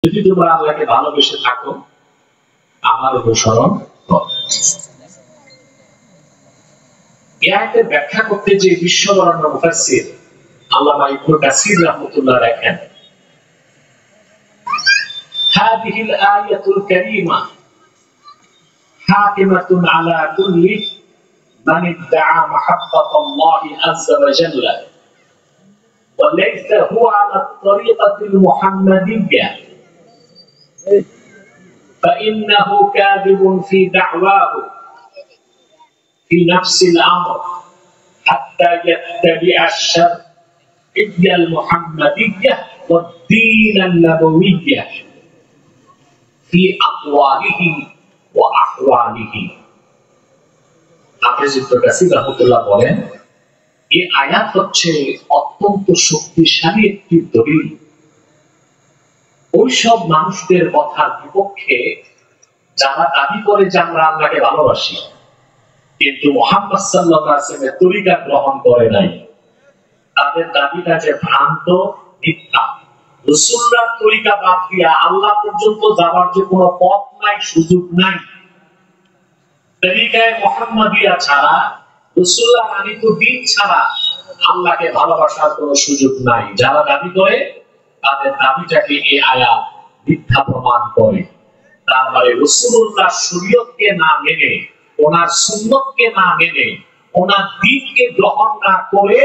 যদি তোমরা আল্লাহকে ভালোবেসে থাকো আমার অনুসরণ করো। এই আয়াতের ব্যাখ্যা করতে যে বিশ্ববরেণ্য মুফাসসির আল্লামা ইবনে কাসির রাহমাতুল্লাহ রাখেন, হাদিহিল আয়াতুল কারীমা হাকিমাতুন আলা কুল্লি মান ইদ্দাআ মাহাব্বাতাল্লাহি আযজা ওয়া জাল্লা ওয়া লাইসা হুয়া আলা আত-তরিকাতিল মুহাম্মাদিyyah فإنه كاذب في دعواه في نفس الأمر حتى يتبع الشرعية المحمدية والدين النبوي في أقواله وأحواله. হাফেজ ইবনে কাসির রাহমাতুল্লাহ বলেন, এই আয়াত হচ্ছে অত্যন্ত শক্তিশালী একটি দলিল ওইসব মানুষদের কথার বিপক্ষে যারা দাবি করে যে আমরা আল্লাহকে ভালোবাসি কিন্তু মুহাম্মদ সাল্লাল্লাহু আলাইহি ওয়াসাল্লামের তরিকা গ্রহণ করে নাই। তাদের দাবিটা যে ভ্রান্ত, মিথ্যা। রাসূলুল্লাহর তরিকা বাদ দিয়া আল্লাহ পর্যন্ত যাওয়ার যে কোনো পথ নাই, সুযোগ নাই। তরিকায়ে মুহাম্মাদিয়া ছাড়া, রাসূলুল্লাহর আনিত দ্বীন ছাড়া আল্লাহকে ভালোবাসার কোনো সুযোগ নাই। যারা দাবি করে তাদের দাবিটাকে এই আয়াত মিথ্যা প্রমাণ করে। তার মানে রাসূলুল্লাহর শরীয়তকে না মেনে, ওনার সুন্নতকে না মেনে, ওনার দ্বীনকে গ্রহণ না করে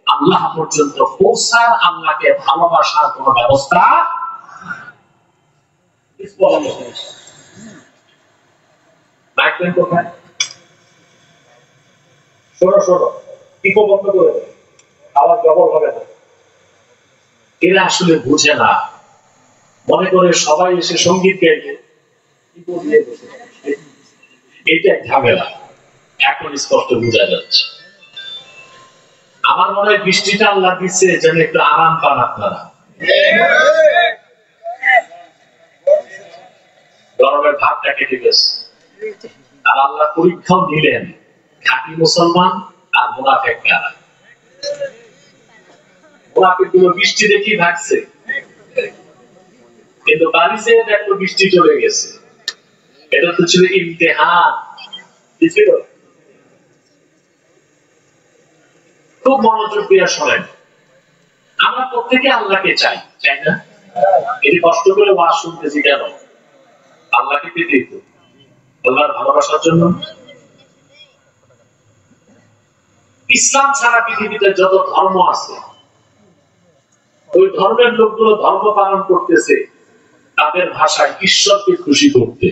আল্লাহ পর্যন্ত পৌঁছার, আল্লাহকে ভালোবাসার কোনো ব্যবস্থা রাখবেন কোথায়? সরো সরো, ইকো বন্ধ করে দেন, আওয়াজ ডবল হবে না। এরা আসলে বুঝে না, মনে করে সবাই এসে সঙ্গীত গাইবে, এটা ঝামেলা। এখন স্পষ্ট বোঝা যাচ্ছে। আমার মনে হয় বৃষ্টিটা আল্লাহ দিচ্ছে যেন একটু আরাম পান আপনারা। গরমের ভাবটা কেটে গেছে। আর আল্লাহ পরীক্ষাও নিলেন খাঁটি মুসলমান আর মুনাফিক কারা। মুনাফিকগুলো বৃষ্টি দেখি ভাগছে, কিন্তু বাড়ি যেয়ে দেখো বৃষ্টি চলে গেছে। এটা তো ছিল ইমতিহান। খুব মনোযোগ দিয়ে শোনেন। আমরা প্রত্যেকে আল্লাহকে চাই, চাই না? এই কষ্ট করে ওয়াজ শুনতেছি কেন? আল্লাহকে পেতেই তো, আল্লাহর ভালোবাসার জন্য। ইসলাম ছাড়া পৃথিবীতে যত ধর্ম আছে, ওই ধর্মের লোকগুলো ধর্ম পালন করতেছে তাদের ভাষায় ঈশ্বরকে খুশি করতে।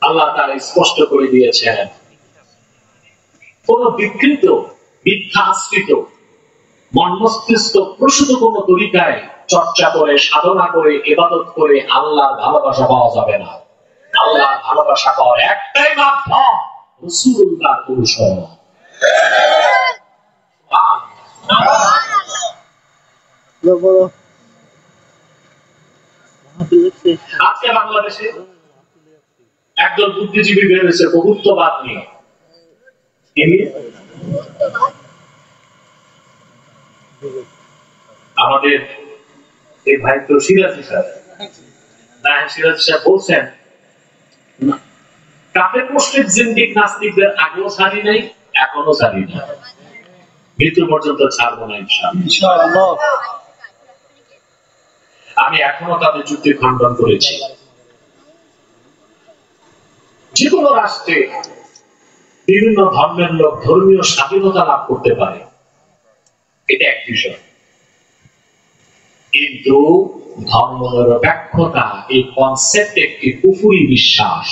আল্লাহ তারা স্পষ্ট করে দিয়েছেন, কোন বিকৃত, মিথ্যা আশ্রিত, মন মস্তিষ্ক প্রসূত কোন তরিকায় চর্চা করে, সাধনা করে, ইবাদত করে আল্লাহর ভালোবাসা পাওয়া যাবে না। আল্লাহর ভালোবাসা পাওয়ার একটাই মাধ্যম রাসূলুল্লাহর অনুসরণ। আজকে বাংলাদেশে একদল বুদ্ধিজীবী বের হয়েছে বহুত্ববাদ নিয়ে। আমাদের এই ভাই তো সিরাজি সাহেব বলছেন, কাফের মুশরিক জিন্দিক নাস্তিকদের আগেও ছাড়ি নাই, এখনো ছাড়ি না, মৃত্যু পর্যন্ত ছাড়বো না ইনশাআল্লাহ। আমি এখনো তাদের যুক্তি খণ্ডন করেছি। যে কোনো রাষ্ট্রে বিভিন্ন ধর্মের লোক ধর্মীয় স্বাধীনতা লাভ করতে পারে, এটা এক বিষয়। কিন্তু ধর্ম নিরপেক্ষতা এই কনসেপ্ট একটি কুফরি বিশ্বাস।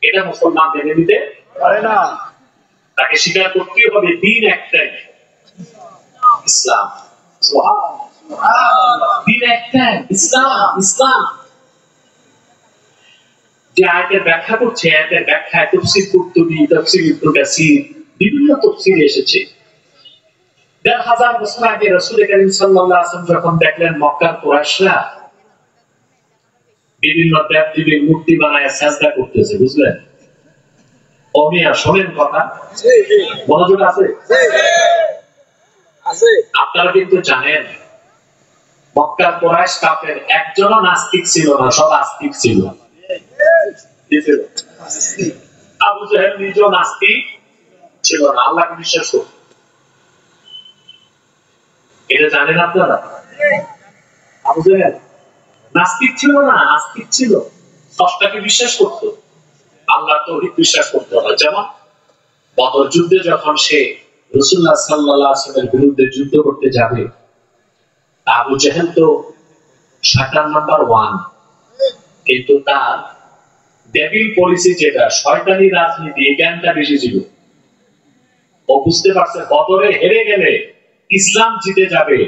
এটা মুসলমান মেনে নিতে পারে না। তাকে স্বীকার করতে হবে দ্বীন একটাই, ইসলাম। দ্বীন একটাই, ইসলাম। ইসলাম যে আয়াতের ব্যাখ্যা করছে, আয়াতের ব্যাখ্যায় তাফসীর কুরতুবী, তাফসীর ইবনে কাসির, বিভিন্ন তাফসীর এসেছে। ১,৫০০ বছর আগে রাসূল করিম সাল্লাল্লাহু আলাইহি ওয়াসাল্লাম যখন দেখলেন মক্কার কুরাইশরা বিভিন্ন দেব-দেবীর মূর্তি বানায় সাজদা করতেছে, বুঝলেন? অমিয়া শোনেন কথা, মনোযোগ আছে? আপনারা কিন্তু জানেন মক্কার কুরাইশ কাফের একজনও নাস্তিক ছিল না, সব আস্তিক ছিল। আবু জাহেল নিজেও নাস্তিক ছিল না, আল্লাহকে বিশ্বাস করত। এটা জানেন আপনারা? আবু জাহেল নাস্তিক ছিল না, আস্তিক ছিল, স্রষ্টাকে বিশ্বাস করত, আল্লাহর তাওহীদ বিশ্বাস করতে হয়। যেমন বদর যুদ্ধে যখন সে রাসূলুল্লাহ সাল্লাল্লাহু আলাইহি ওয়াসাল্লামের বিরুদ্ধে যুদ্ধ করতে যাবে, আবু জাহেল তো শয়তান নাম্বার 1, কিন্তু তার ডেভিল পলিসি, যেটা শয়তানি রাজনীতি, এই জ্ঞানটা বেশি ছিল। ও বুঝতে পারছে বদরে হেরে গেলে ইসলাম জিতে যাবে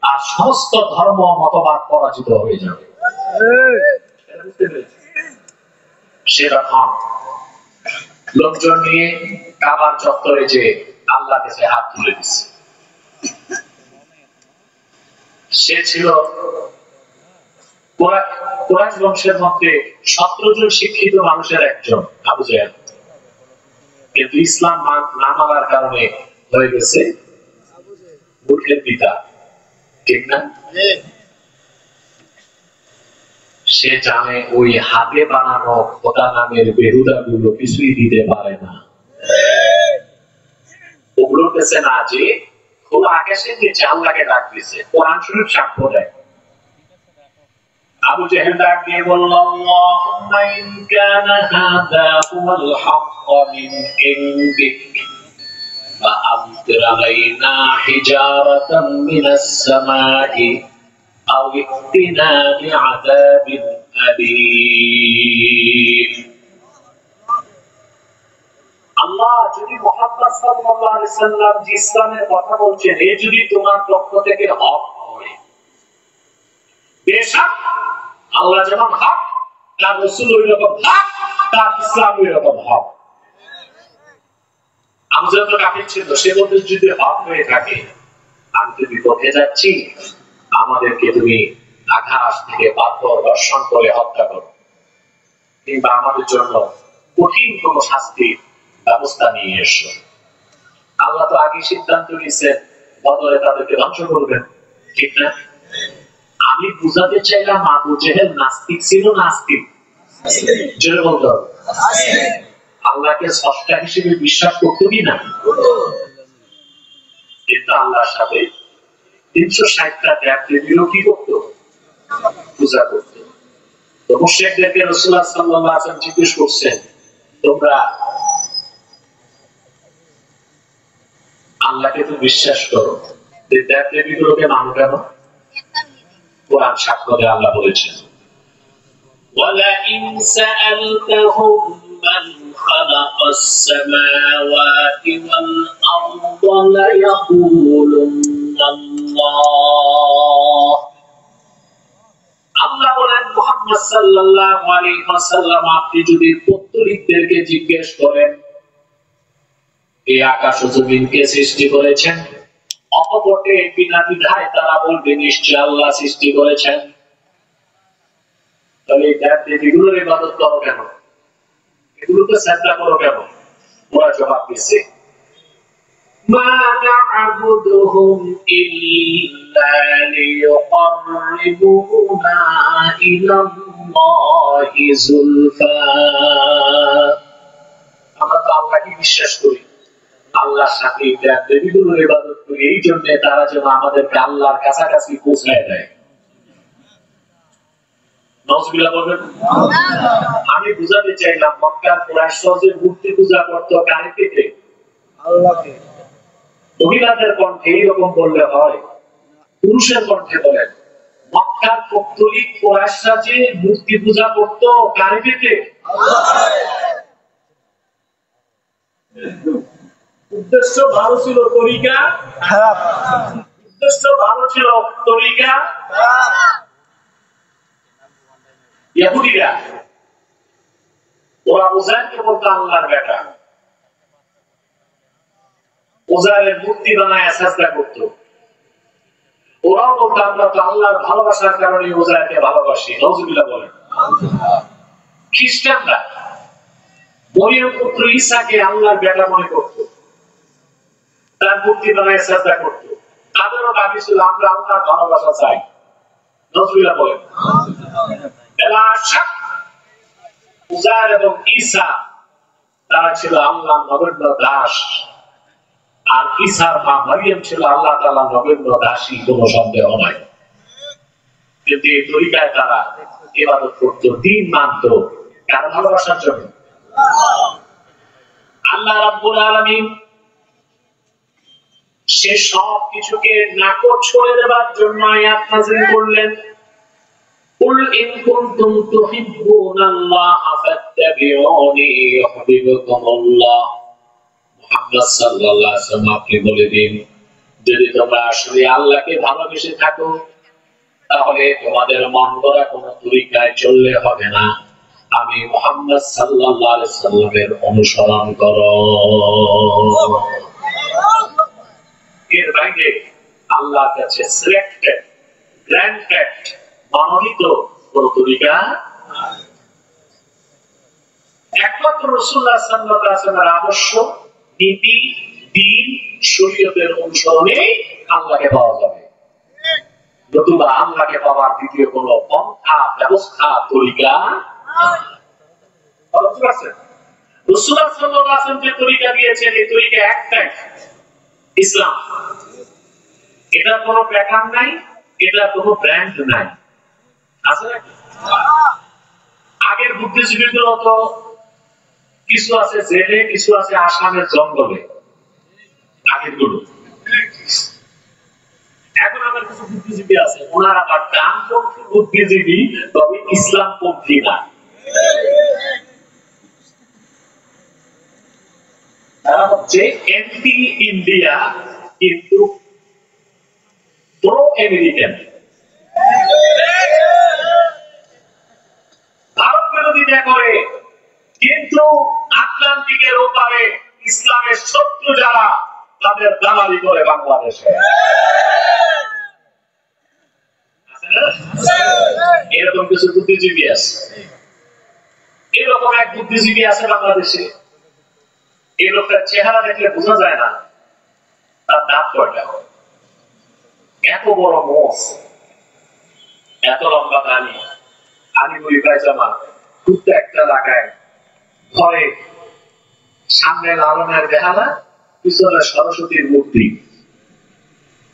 আর সমস্ত ধর্ম মতবাদ পরাজিত হয়ে যাবে। সেরকম লোকজন নিয়ে কাবার চত্বরে যে আল্লাহর কাছে হাত তুলে দিচ্ছে। সে ছিল কুরাইশ বংশের মধ্যে 17 জন শিক্ষিত মানুষের একজন, আবু জাহেল। কিন্তু ইসলাম না মানার কারণে হয়ে গেছে মূর্খের পিতা, ঠিক না? সে জানে ওই হাতে বানানো খোদা নামের বেহুদা গুলো কিছুই দিতে পারে না। ওগুলোর কাছে না যে খোলা আকাশের নিচে আল্লাহকে ডাক দিছে, কোরআন শরীফ সাক্ষ্য দেয়। আবু জাহেল ডাক দিয়ে বলল, আল্লাহুম্মা ইন কানা হাযা হুয়াল হাক্ক মিন ইনদিক ফাআমতির আলাইনা হিজারাতাম মিনাস সামাই আও ইতিনা বিআযাবিন আলীম। আল্লাহ, যদি মুহাম্মদ সাল্লাল্লাহু আলাইহি সাল্লাম যে ইসলামের কথা বলছেন, এ যদি তোমার পক্ষ থেকে হক হয়, বেশক আল্লাহ যেমন হক, তার রাসূল ওই রকম হক, তার ইসলাম ওই রকম হক। আবু জাহেল তো কাফির ছিল, সে বলতে যদি হক হয়ে থাকে, আমি তো বিপথে যাচ্ছি, আমাদেরকে তুমি আকাশ থেকে পাথর বর্ষণ করে হত্যা করো, কিংবা আমাদের জন্য কঠিন কোন শাস্তির ব্যবস্থা নিয়ে এসো। আল্লাহ তো আগে সিদ্ধান্ত নিয়েছেন বদরে তাদেরকে ধ্বংস করবেন, ঠিক না? আমি বুঝাতে চাইলাম আবু জাহেল নাস্তিক ছিল না আস্তিক? জোরে বলতো। আল্লাহকে স্রষ্টা হিসেবে বিশ্বাস করতো কি না? কিন্তু আল্লাহর সাথে 360টা দেব-দেবীরও কি করতো? পূজা করতো। তো মুশরিকদেরকে রাসূলুল্লাহ সাল্লাল্লাহু আলাইহি ওয়াসাল্লাম জিজ্ঞেস করছেন, তোমরা আল্লাহকে তো বিশ্বাস করো, দেব-দেবীগুলোকে মানো কেন? কোরআন সাক্ষ্য দেয়, আল্লাহ বলেছেন, وَلَئِنْ سَأَلْتَهُمْ مَنْ خَلَقَ السَّمَاوَاتِ وَالْأَرْضَ لَيَقُولُنَّ اللَّهُ। আল্লাহ বলেন, মুহাম্মদ সাল্লাল্লাহু আলাইহি ওয়াসাল্লাম, আপনি যদি পৌত্তলিকদেরকে জিজ্ঞেস করেন এই আকাশ ও জমিনকে সৃষ্টি করেছেন, অকপটে বিনা দ্বিধায় তারা বলবে নিশ্চয় আল্লাহ সৃষ্টি করেছেন। তাহলে দেবদেবীগুলোর ইবাদত করো কেন? এগুলোকে সাজদা করো কেন? ওরা জবাব দিচ্ছে, মা না'বুদুহুম ইল্লা লিয়ুকাররিবুনা ইলাল্লাহি যুলফা। আমরা তো আল্লাহকে বিশ্বাস করি, আল্লাহর সাথে দেবদেবীগুলোর ইবাদত করি, এই জন্য তারা যেন আমাদেরকে আল্লাহর কাছাকাছি পৌঁছায় দেয়। নাউজুবিল্লাহ বলবেন। আমি বুঝাতে চাইলাম মক্কার কুরাইশরা যে মূর্তি পূজা করত কারে পেতে? আল্লাহকে। মহিলাদের কণ্ঠে এইরকম বললে হয়? পুরুষের কণ্ঠে বলেন। মক্কার পৌত্তলিক কুরাইশরা যে মূর্তি পূজা করত কারে পেতে? আল্লাহকে। উদ্দেশ্য ভালো ছিল, তরিকা খারাপ। উদ্দেশ্য ভালো ছিল, তরিকা খারাপ। ইহুদিরা ওরা উযায়রকে বলতো আল্লাহর বেটা, উযায়রের মূর্তি বানায় সাজদা করত। ওরাও বলতো আমরা তো আল্লাহর ভালোবাসার কারণে উযায়রকে ভালোবাসি। নাউজুবিল্লাহ বলেন। খ্রিস্টানরা মরিয়ম পুত্র ঈসাকে আল্লাহর বেটা মনে করত, তার মূর্তি বানায় সাজদা করত। তাদেরও দাবি ছিল আমরা আল্লাহর ভালোবাসা চাই। নজরুল্লাহ বলেন উজার এবং ঈসা তারা ছিল আল্লাহর নগণ্য দাস, আর ঈসার মা মরিয়ম ছিল আল্লাহ তাআলার নগণ্য দাসী, কোনো সন্দেহ নাই। কিন্তু এই তরিকায় তারা ইবাদত করত, দিন মানত, কার ভালোবাসার জন্য? আল্লাহ রাব্বুল আলামিন সে সব কিছুকে নাকচ করে দেবার জন্য আয়াত নাযিল করলেন, কুল ইন কুনতুম তুহিব্বুনাল্লাহা ফাত্তাবিউনি ইউহিব্বুকুমুল্লাহ। মুহাম্মদ সাল্লাল্লাহু আলাইহি ওয়াসাল্লাম আপনি বলে দিন, যদি তোমরা আসলে আল্লাহকে ভালোবেসে থাকো তাহলে তোমাদের মন গড়া কোনো তরিকায় চললে হবে না, আমি মুহাম্মদ সাল্লাল্লাহু আলাইহি ওয়াসাল্লামের অনুসরণ করো। এর বাইরে আল্লাহর কাছে সিলেক্টেড, গ্র্যান্টেড, মনোনীত কোন তরিকা একমাত্র রাসূলুল্লাহ সাল্লাল্লাহু আলাইহি ওয়াসাল্লামের আদর্শ, নীতি, দ্বীন, শরীয়তের অনুসরণে আল্লাহকে পাওয়া যাবে। নতুবা আল্লাহকে পাওয়ার দ্বিতীয় কোন পন্থা, ব্যবস্থা, তরিকা রাসূলুল্লাহ সাল্লাল্লাহু আলাইহি ওয়াসাল্লাম যে তরিকা দিয়েছেন এই তরিকা একটাই, ইসলাম। এটা কোনো প্যাটার্ন নাই, এটা কোনো ব্র্যান্ড নাই, আছে নাকি? আগের বুদ্ধিজীবীগুলো তো কিছু আছে জেলে, কিছু আছে আসামের জঙ্গলে, আগের গুলো। এখন আমার কিছু বুদ্ধিজীবী আছে, ওনারা আবার ডানপন্থী বুদ্ধিজীবী, তবে ইসলামপন্থী না। তারা হচ্ছে এন্টি ইন্ডিয়া কিন্তু প্রো আমেরিকান। ভারত বিরোধিতা করে কিন্তু আটলান্টিকের ওপারে ইসলামের শত্রু যারা, তাদের দালালি করে বাংলাদেশে। এরকম কিছু বুদ্ধিজীবী আছে। এরকম এক বুদ্ধিজীবী আছে বাংলাদেশে, এই লোকটার চেহারা দেখলে বোঝা যায় না তার দাঁত কয়টা, এত বড় মোষ, এত লম্বা দাড়ি, আলিগুলি পায়জামা, কুত্তা একটা লাগায়, ঘরে সামনে লালনের বেহালা, পিছনে সরস্বতীর মূর্তি,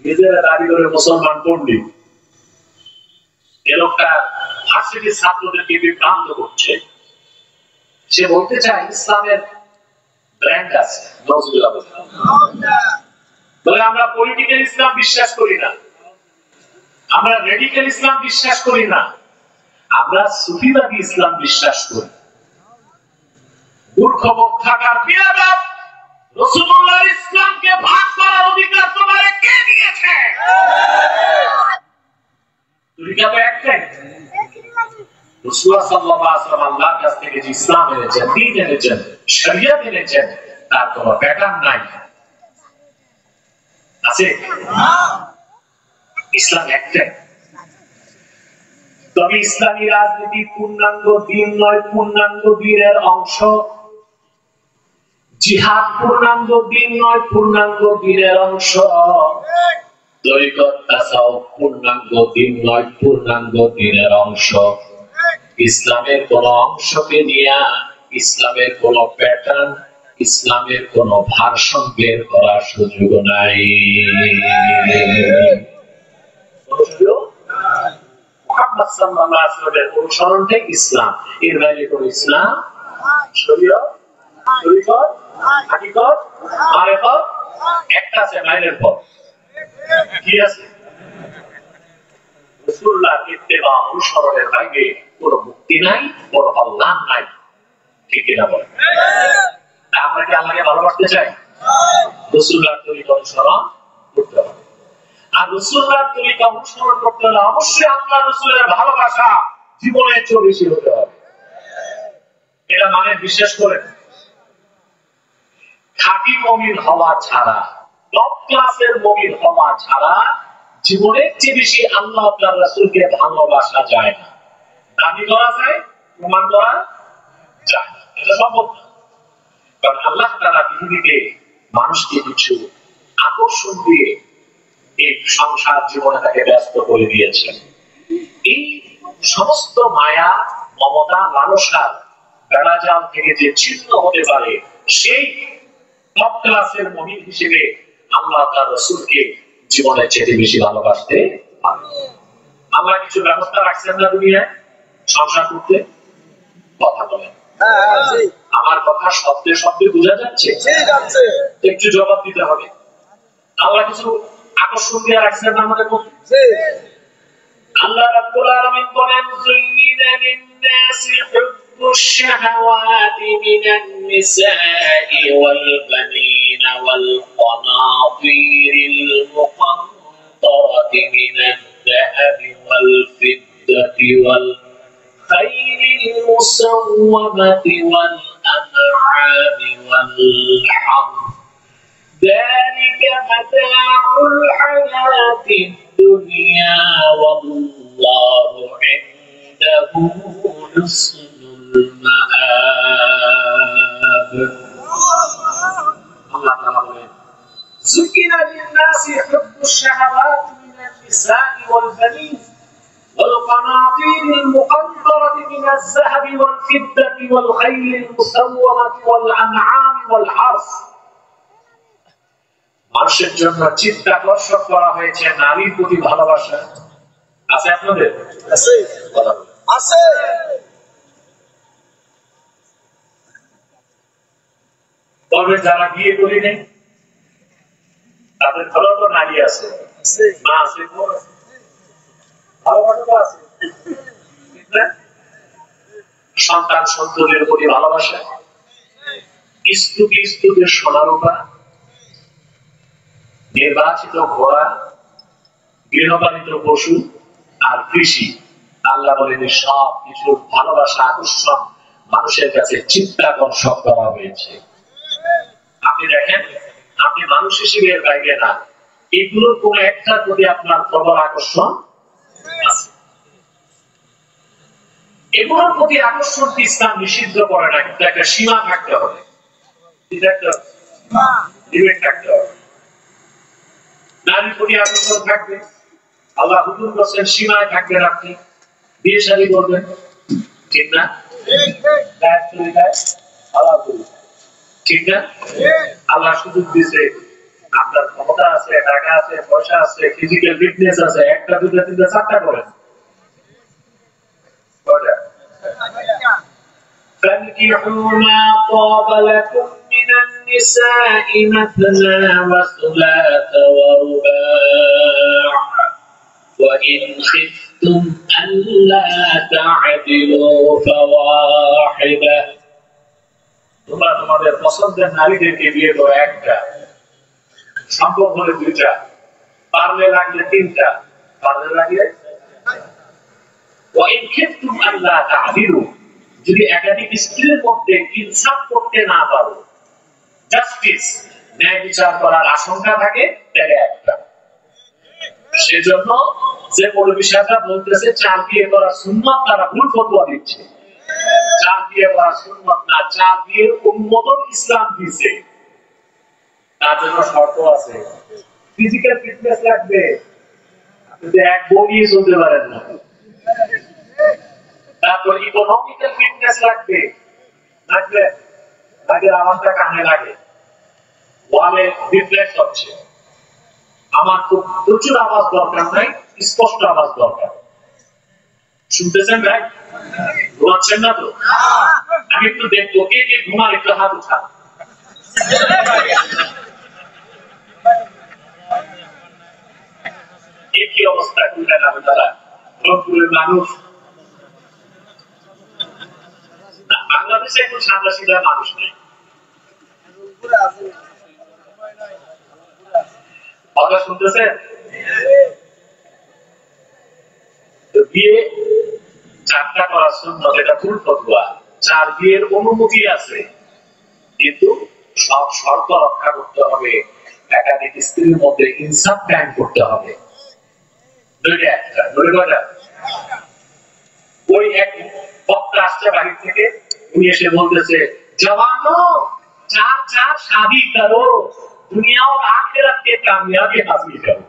নিজেরা দাবি করে মুসলমান পণ্ডিত। এ লোকটা ভার্সিটির ছাত্রদেরকে বিভ্রান্ত করছে। সে বলতে চায় ইসলামের ব্র্যান্ড আছে, বলে আমরা পলিটিক্যাল ইসলাম বিশ্বাস করি না, আমরা রেডিক্যাল ইসলাম বিশ্বাস করি না, আমরা সুফিবাদী ইসলাম বিশ্বাস করি। মূর্খ বক্তাকার বিয়াদব, রাসূলুল্লাহর ইসলামকে ভাগ করার অধিকার তোমারে কে দিয়েছে? তরিকা তো একটাই, রাসূলুল্লাহ সাল্লাল্লাহু আলাইহি ওয়াসাল্লাম আল্লাহর কাছ থেকে যে ইসলাম এনেছেন, দ্বীন এনেছেন, শরীয়ত এনেছেন, তার কোনো প্যাটার্ন নাই, আছে? ইসলাম একটাই। তবে ইসলামী রাজনীতি পূর্ণাঙ্গ দ্বীন নয়, পূর্ণাঙ্গ দ্বীনের অংশ। জিহাদ পূর্ণাঙ্গ দ্বীন নয়, পূর্ণাঙ্গ দ্বীনের অংশ। তরিকত তাসাউফ পূর্ণাঙ্গ দ্বীন নয়, পূর্ণাঙ্গ দ্বীনের অংশ। ইসলামের কোন অংশকে নিয়ে ইসলামের কোন প্যাটার্ন, ইসলামের কোন ভার্সন বের করার সুযোগ নাই। মুহাম্মদ সাল্লাল্লাহু আলাইহি ওয়াসাল্লামের অনুসরণটাই ইসলাম। এর বাইরে কোন ইসলাম, শরীয়ত, তরিকত, হাকিকত, মারিফত একটা আছে, বাইরের পথ কি আছে? রাসূলুল্লাহর ইত্তেবা, অনুসরণের বাইরে কোনো মুক্তি নাই, কোনো কল্যাণ নাই। ঠিক কিনা বলেন? আমরা কি আল্লাহকে ভালোবাসতে চাই? রাসূলুল্লাহর তরিকা অনুসরণ করতে হবে। আর রাসূলুল্লাহর তরিকা অনুসরণ করতে হলে অবশ্যই আল্লাহ রাসূলের ভালোবাসা জীবনে বেশি হতে হবে। এটা মানে বিশ্বাস করেন, খাঁটি মুমিন হওয়া ছাড়া, টপ ক্লাসের মুমিন হওয়া ছাড়া জীবনের চেয়ে বেশি আল্লাহ তাআলার রাসূলকে ভালোবাসা যায় না। দাবি করা যায়, প্রমাণ করা যায় না, এটা সম্ভব না। কারণ আল্লাহ তাআলা পৃথিবীতে মানুষকে কিছু আকর্ষণ দিয়ে এই সংসার জীবনে তাকে ব্যস্ত করে দিয়েছেন। এই সমস্ত মায়া, মমতা, লালসা বেড়াজাল থেকে যে ছিন্ন হতে পারে, সেই টপ ক্লাসের মুমিন হিসেবে আল্লাহ তার রাসূলকে জীবনের চেয়ে বেশি ভালোবাসতে পারে। আল্লাহ কিছু ব্যবস্থা রাখছেন না দুনিয়ায় সংসার করতে? কথা বলেন। আমার কথা শব্দে শব্দে বোঝা যাচ্ছে? একটু জবাব দিতে হবে। আল্লাহ কিছু আকর্ষণ দিয়ে রাখছেন না আমাদের মধ্যে? আল্লাহ রাব্বুল আলামিন বলেন, যুয়িনা লিন-নাসি হুব্বুশ শাহাওয়াতি মিনান নিসাই ওয়াল বানিনা ওয়াল কানাতিরিল মুকান্তারাতি মিনাদ যাহাবি ওয়াল ফিদ্দাতি ওয়াল খাইলিল মুসাওওয়ামাতি ওয়াল আনআমি ওয়াল হারথ ذلك متاع الحياة الدنيا والله عنده حسن المآب. الله تعالى زين للناس حب الشهوات من النساء والبنين والقناطير المقنطرة من الذهب والفضة والخيل المسومة والأنعام والحرث. মানুষের জন্য চিত্তাকর্ষক করা হয়েছে নারীর প্রতি ভালোবাসা। আছে আপনাদের? আছে, আছে। তবে যারা বিয়ে করি নাই তাদের ঘরেও তো নারী আছে, মা আছে, ভালোবাসা তো আছে। সন্তান সন্ততির প্রতি ভালোবাসা, স্তূপে স্তূপে সোনারূপা, নির্বাচিত ঘোড়া, গৃহপালিত পশু আর কৃষি, আল্লাহ বলেন সব কিছুর ভালোবাসা, আকর্ষণ মানুষের কাছে চিত্তাকর্ষক করা হয়েছে। আপনি দেখেন, আপনি মানুষ হিসেবে এর বাইরে না, এগুলোর কোন একটার প্রতি আপনার প্রবল আকর্ষণ আছে। এগুলোর প্রতি আকর্ষণ ইসলাম নিষিদ্ধ করে না, কিন্তু একটা সীমা থাকতে হবে। থাকতে হবে। নারীর প্রতি আকর্ষণ থাকবে, আল্লাহ হুকুম করছেন সীমায় থাকবেন। আপনি বিয়ে শাদী করবেন, ঠিক না? ঠিক না? আল্লাহ সুযোগ দিয়েছে, আপনার ক্ষমতা আছে, টাকা আছে, পয়সা আছে, ফিজিক্যাল ফিটনেস আছে, একটা দুটা তিনটা চারটা করেন। فانكحوا ما طاب لكم من النساء مثنى وثلاث ورباع وإن خفتم ألا تعدلوا فواحدة. তোমরা তোমাদের পছন্দের নারীদেরকে বিয়ে করো একটা, সম্ভব হলে দুইটা, পারলে লাগলে তিনটা, পারলে লাগলে। وإن خفتم ألا تعدلوا, যদি একাধিক স্ত্রীর মধ্যে ইনসাফ করতে না পারো, জাস্টিস ন্যায় বিচার করার আশঙ্কা থাকে, তাহলে একটা। সেজন্য যে মৌলভী সাহেবরা বলতেছে চার বিয়ে করা সুন্নাত, তারা ভুল ফতোয়া দিচ্ছে। চার বিয়ে করা সুন্নাত না, চার বিয়ের অনুমোদন ইসলাম দিয়েছে। তার জন্য শর্ত আছে, ফিজিক্যাল ফিটনেস লাগবে, আপনি এক বউ নিয়ে চলতে পারেন না। তারপর ইকোনমিক্যাল ফিটনেস লাগবে, লাগবে আগের আওয়াজটা কানে লাগে, ওয়ালে রিফ্লেক্ট হচ্ছে। আমার খুব প্রচুর আওয়াজ দরকার নাই, স্পষ্ট আওয়াজ দরকার। শুনতেছেন ভাই? ঘুমাচ্ছেন না তো? আমি একটু দেখবো কে কে ঘুমার, একটু হাত উঠান। কি অবস্থা খুলে না তারা রংপুরের মানুষ, বাংলাদেশে এখন সাদা সিধা মানুষ নেই। কথা শুনতেছেন? বিয়ে চারটা করার সুন্নাত, এটা ভুল ফতোয়া। চার বিয়ের অনুমতি আছে, কিন্তু সব শর্ত রক্ষা করতে হবে, একাধিক স্ত্রীর মধ্যে ইনসাফ কায়েম করতে হবে। দুইটা একটা, দুইটা। ওই এক বক্তা আসছে বাড়ি থেকে, উনি এসে বলতেছে, জওয়ানো चार चार शादी करो, दुनिया और आखिरत के कामयाबी हासिल करो।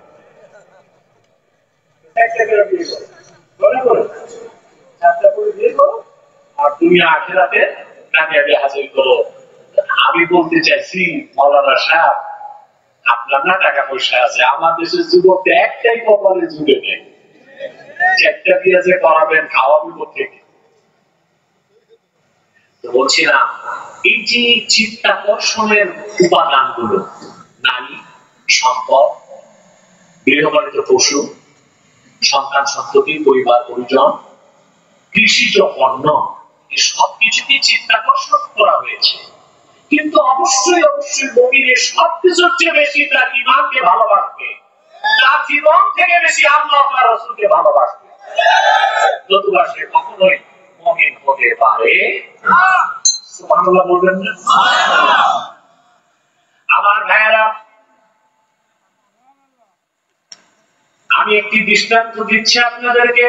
और दुनिया आखिरते कामयाबी हासिल करो। আমি বলতে চাইছি মাওলানা সাহেব, আপনার না টাকা পয়সা আছে, আমার দেশের যুবক একটাই কপালে জুড়ে নেই, একটা দিয়ে যে করাবেন খাওয়াবেন থেকে। বলছি না, এই যে চিত্তাকর্ষণের উপাদানগুলো, নারী, সম্পদ, গৃহপালিত পশু, সন্তান সন্ততি, পরিবার পরিজন, কৃষিজ পণ্য, এই সবকিছুকে চিত্তাকর্ষণ করা হয়েছে। কিন্তু অবশ্যই অবশ্যই মুমিনের সবকিছুর চেয়ে বেশি তার ঈমানকে ভালোবাসবে, তার জীবন থেকে বেশি আল্লাহ তার রাসূলকে ভালোবাসবে, নতুবা সে কখনোই মুমিন হতে পারে না। সুবহানাল্লাহ বলবেন না? আমার ভাইয়েরা, আমি একটি দৃষ্টান্ত দিচ্ছি আপনাদেরকে।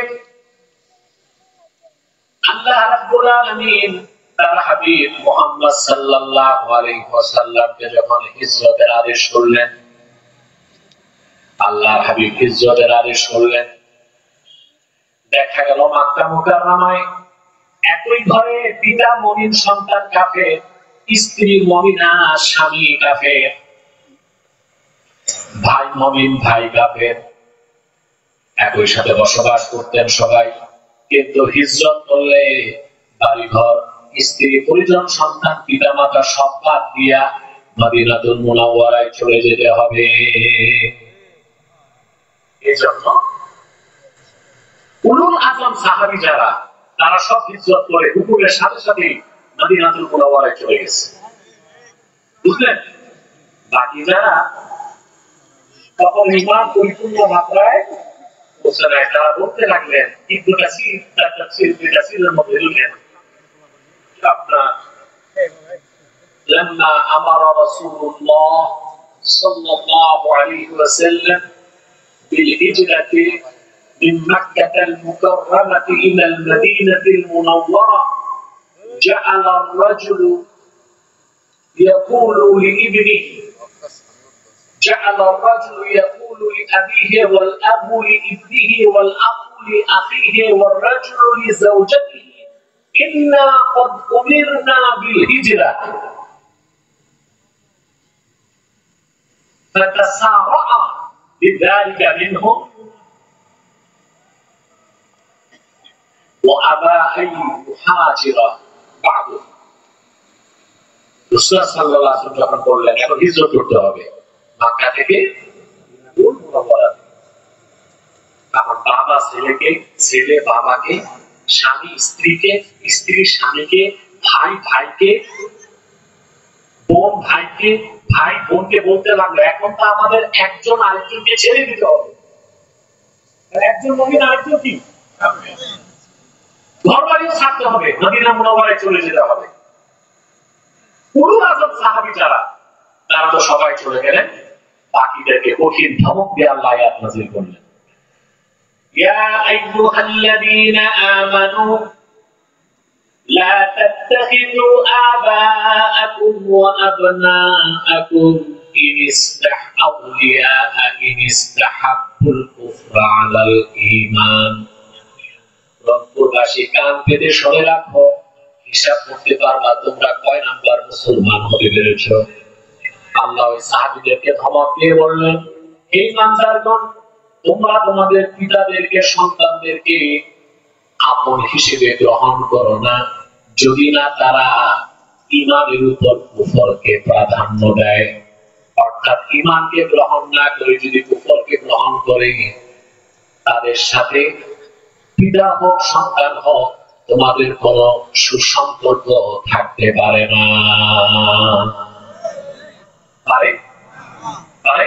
আল্লাহ রাব্বুল আলামিন তার হাবিব মুহাম্মদ সাল্লাল্লাহু আলাইহি ওয়াসাল্লামকে যখন হিজরতের আদেশ করলেন, আল্লাহর হাবিব হিজরতের আদেশ করলেন, দেখা গেল মক্কা মুকাররমায় একই ঘরে পিতা মুমিন, সন্তান কাফের, স্ত্রী মুমিনা, স্বামী কাফের, ভাই মুমিন, ভাই কাফের, একই সাথে বসবাস করতেন সবাই। কিন্তু হিজরত করলে বাড়িঘর, স্ত্রী পরিজন, সন্তান, পিতা মাতা সব বাদ দিয়া মদিনাতুল মুনাওয়ারায় চলে যেতে হবে। এজন্য উলুল আজম সাহাবী যারা, তারা সব হিজরত করে হুকুমের সাথে সাথে মদিনাতুল মুনাওয়ারায় চলে গেছে, বুঝলেন? বাকি যারা তখন ঈমান পরিপূর্ণ মাত্রায় পৌঁছে নাই, তারা বলতে লাগলেন, ইবনে কাসির তার তাফসীরের মধ্যে লিখেন, আপনার لما أمر رسول الله صلى الله عليه وسلم بالهجرة من مكة المكرمة إلى المدينة المنورة جعل الرجل يقول لابنه، جعل الرجل يقول لأبيه، والأب لابنه، والأخ لأخيه، والرجل لزوجته إنا قد أمرنا بالهجرة، فتسارع بذلك منهم وأبى أن يهاجر بعده। রাসূল সাল্লাল্লাহু আলাইহি ওয়াসাল্লাম যখন বললেন এখন হিজরত করতে হবে মক্কা থেকে মদিনাতুল মুনাওয়ারা, তখন বাবা ছেলেকে, ছেলে বাবাকে, স্বামী স্ত্রীকে, স্ত্রী স্বামীকে, ভাই ভাইকে, বোন ভাইকে, ভাই বোনকে বলতে লাগলো এখন তো আমাদের একজন আরেকজনকে ছেড়ে দিতে হবে। একজন মুমিন আরেকজন কি ঘর বাড়িও ছাড়তে হবে, মদিনা মুনাওয়ারায় চলে যেতে হবে। উলুল আজম সাহাবী যারা, তারা তো সবাই চলে গেলেন, বাকিদেরকে কঠিন ধমক দিয়ে আল্লাহ আয়াত নাযিল করলেন, ইয়া আইয়ুহাল্লাযীনা আমানু لا تتخذوا آباءكم وأبناءكم إن استحبوا الكفر على الإيمان। রংপুরবাসী কান পেতে শুনে রাখো, হিসাব করতে পারবা তোমরা কয় নাম্বার মুসলমান হতে পেরেছ। আল্লাহ ওই সাহাবীদেরকে ধমক দিয়ে বললেন, হে ইমানদারগণ, তোমরা তোমাদের পিতাদেরকে, সন্তানদেরকে আপন হিসেবে গ্রহণ করো না, যদি না তারা ঈমানের উপর কুফরকে প্রাধান্য দেয়। অর্থাৎ ঈমানকে গ্রহণ না করে যদি কুফরকে গ্রহণ করে, তাদের সাথে পিতা হোক সন্তান হোক তোমাদের কোনো সুসম্পর্ক থাকতে পারে না। পারে পারে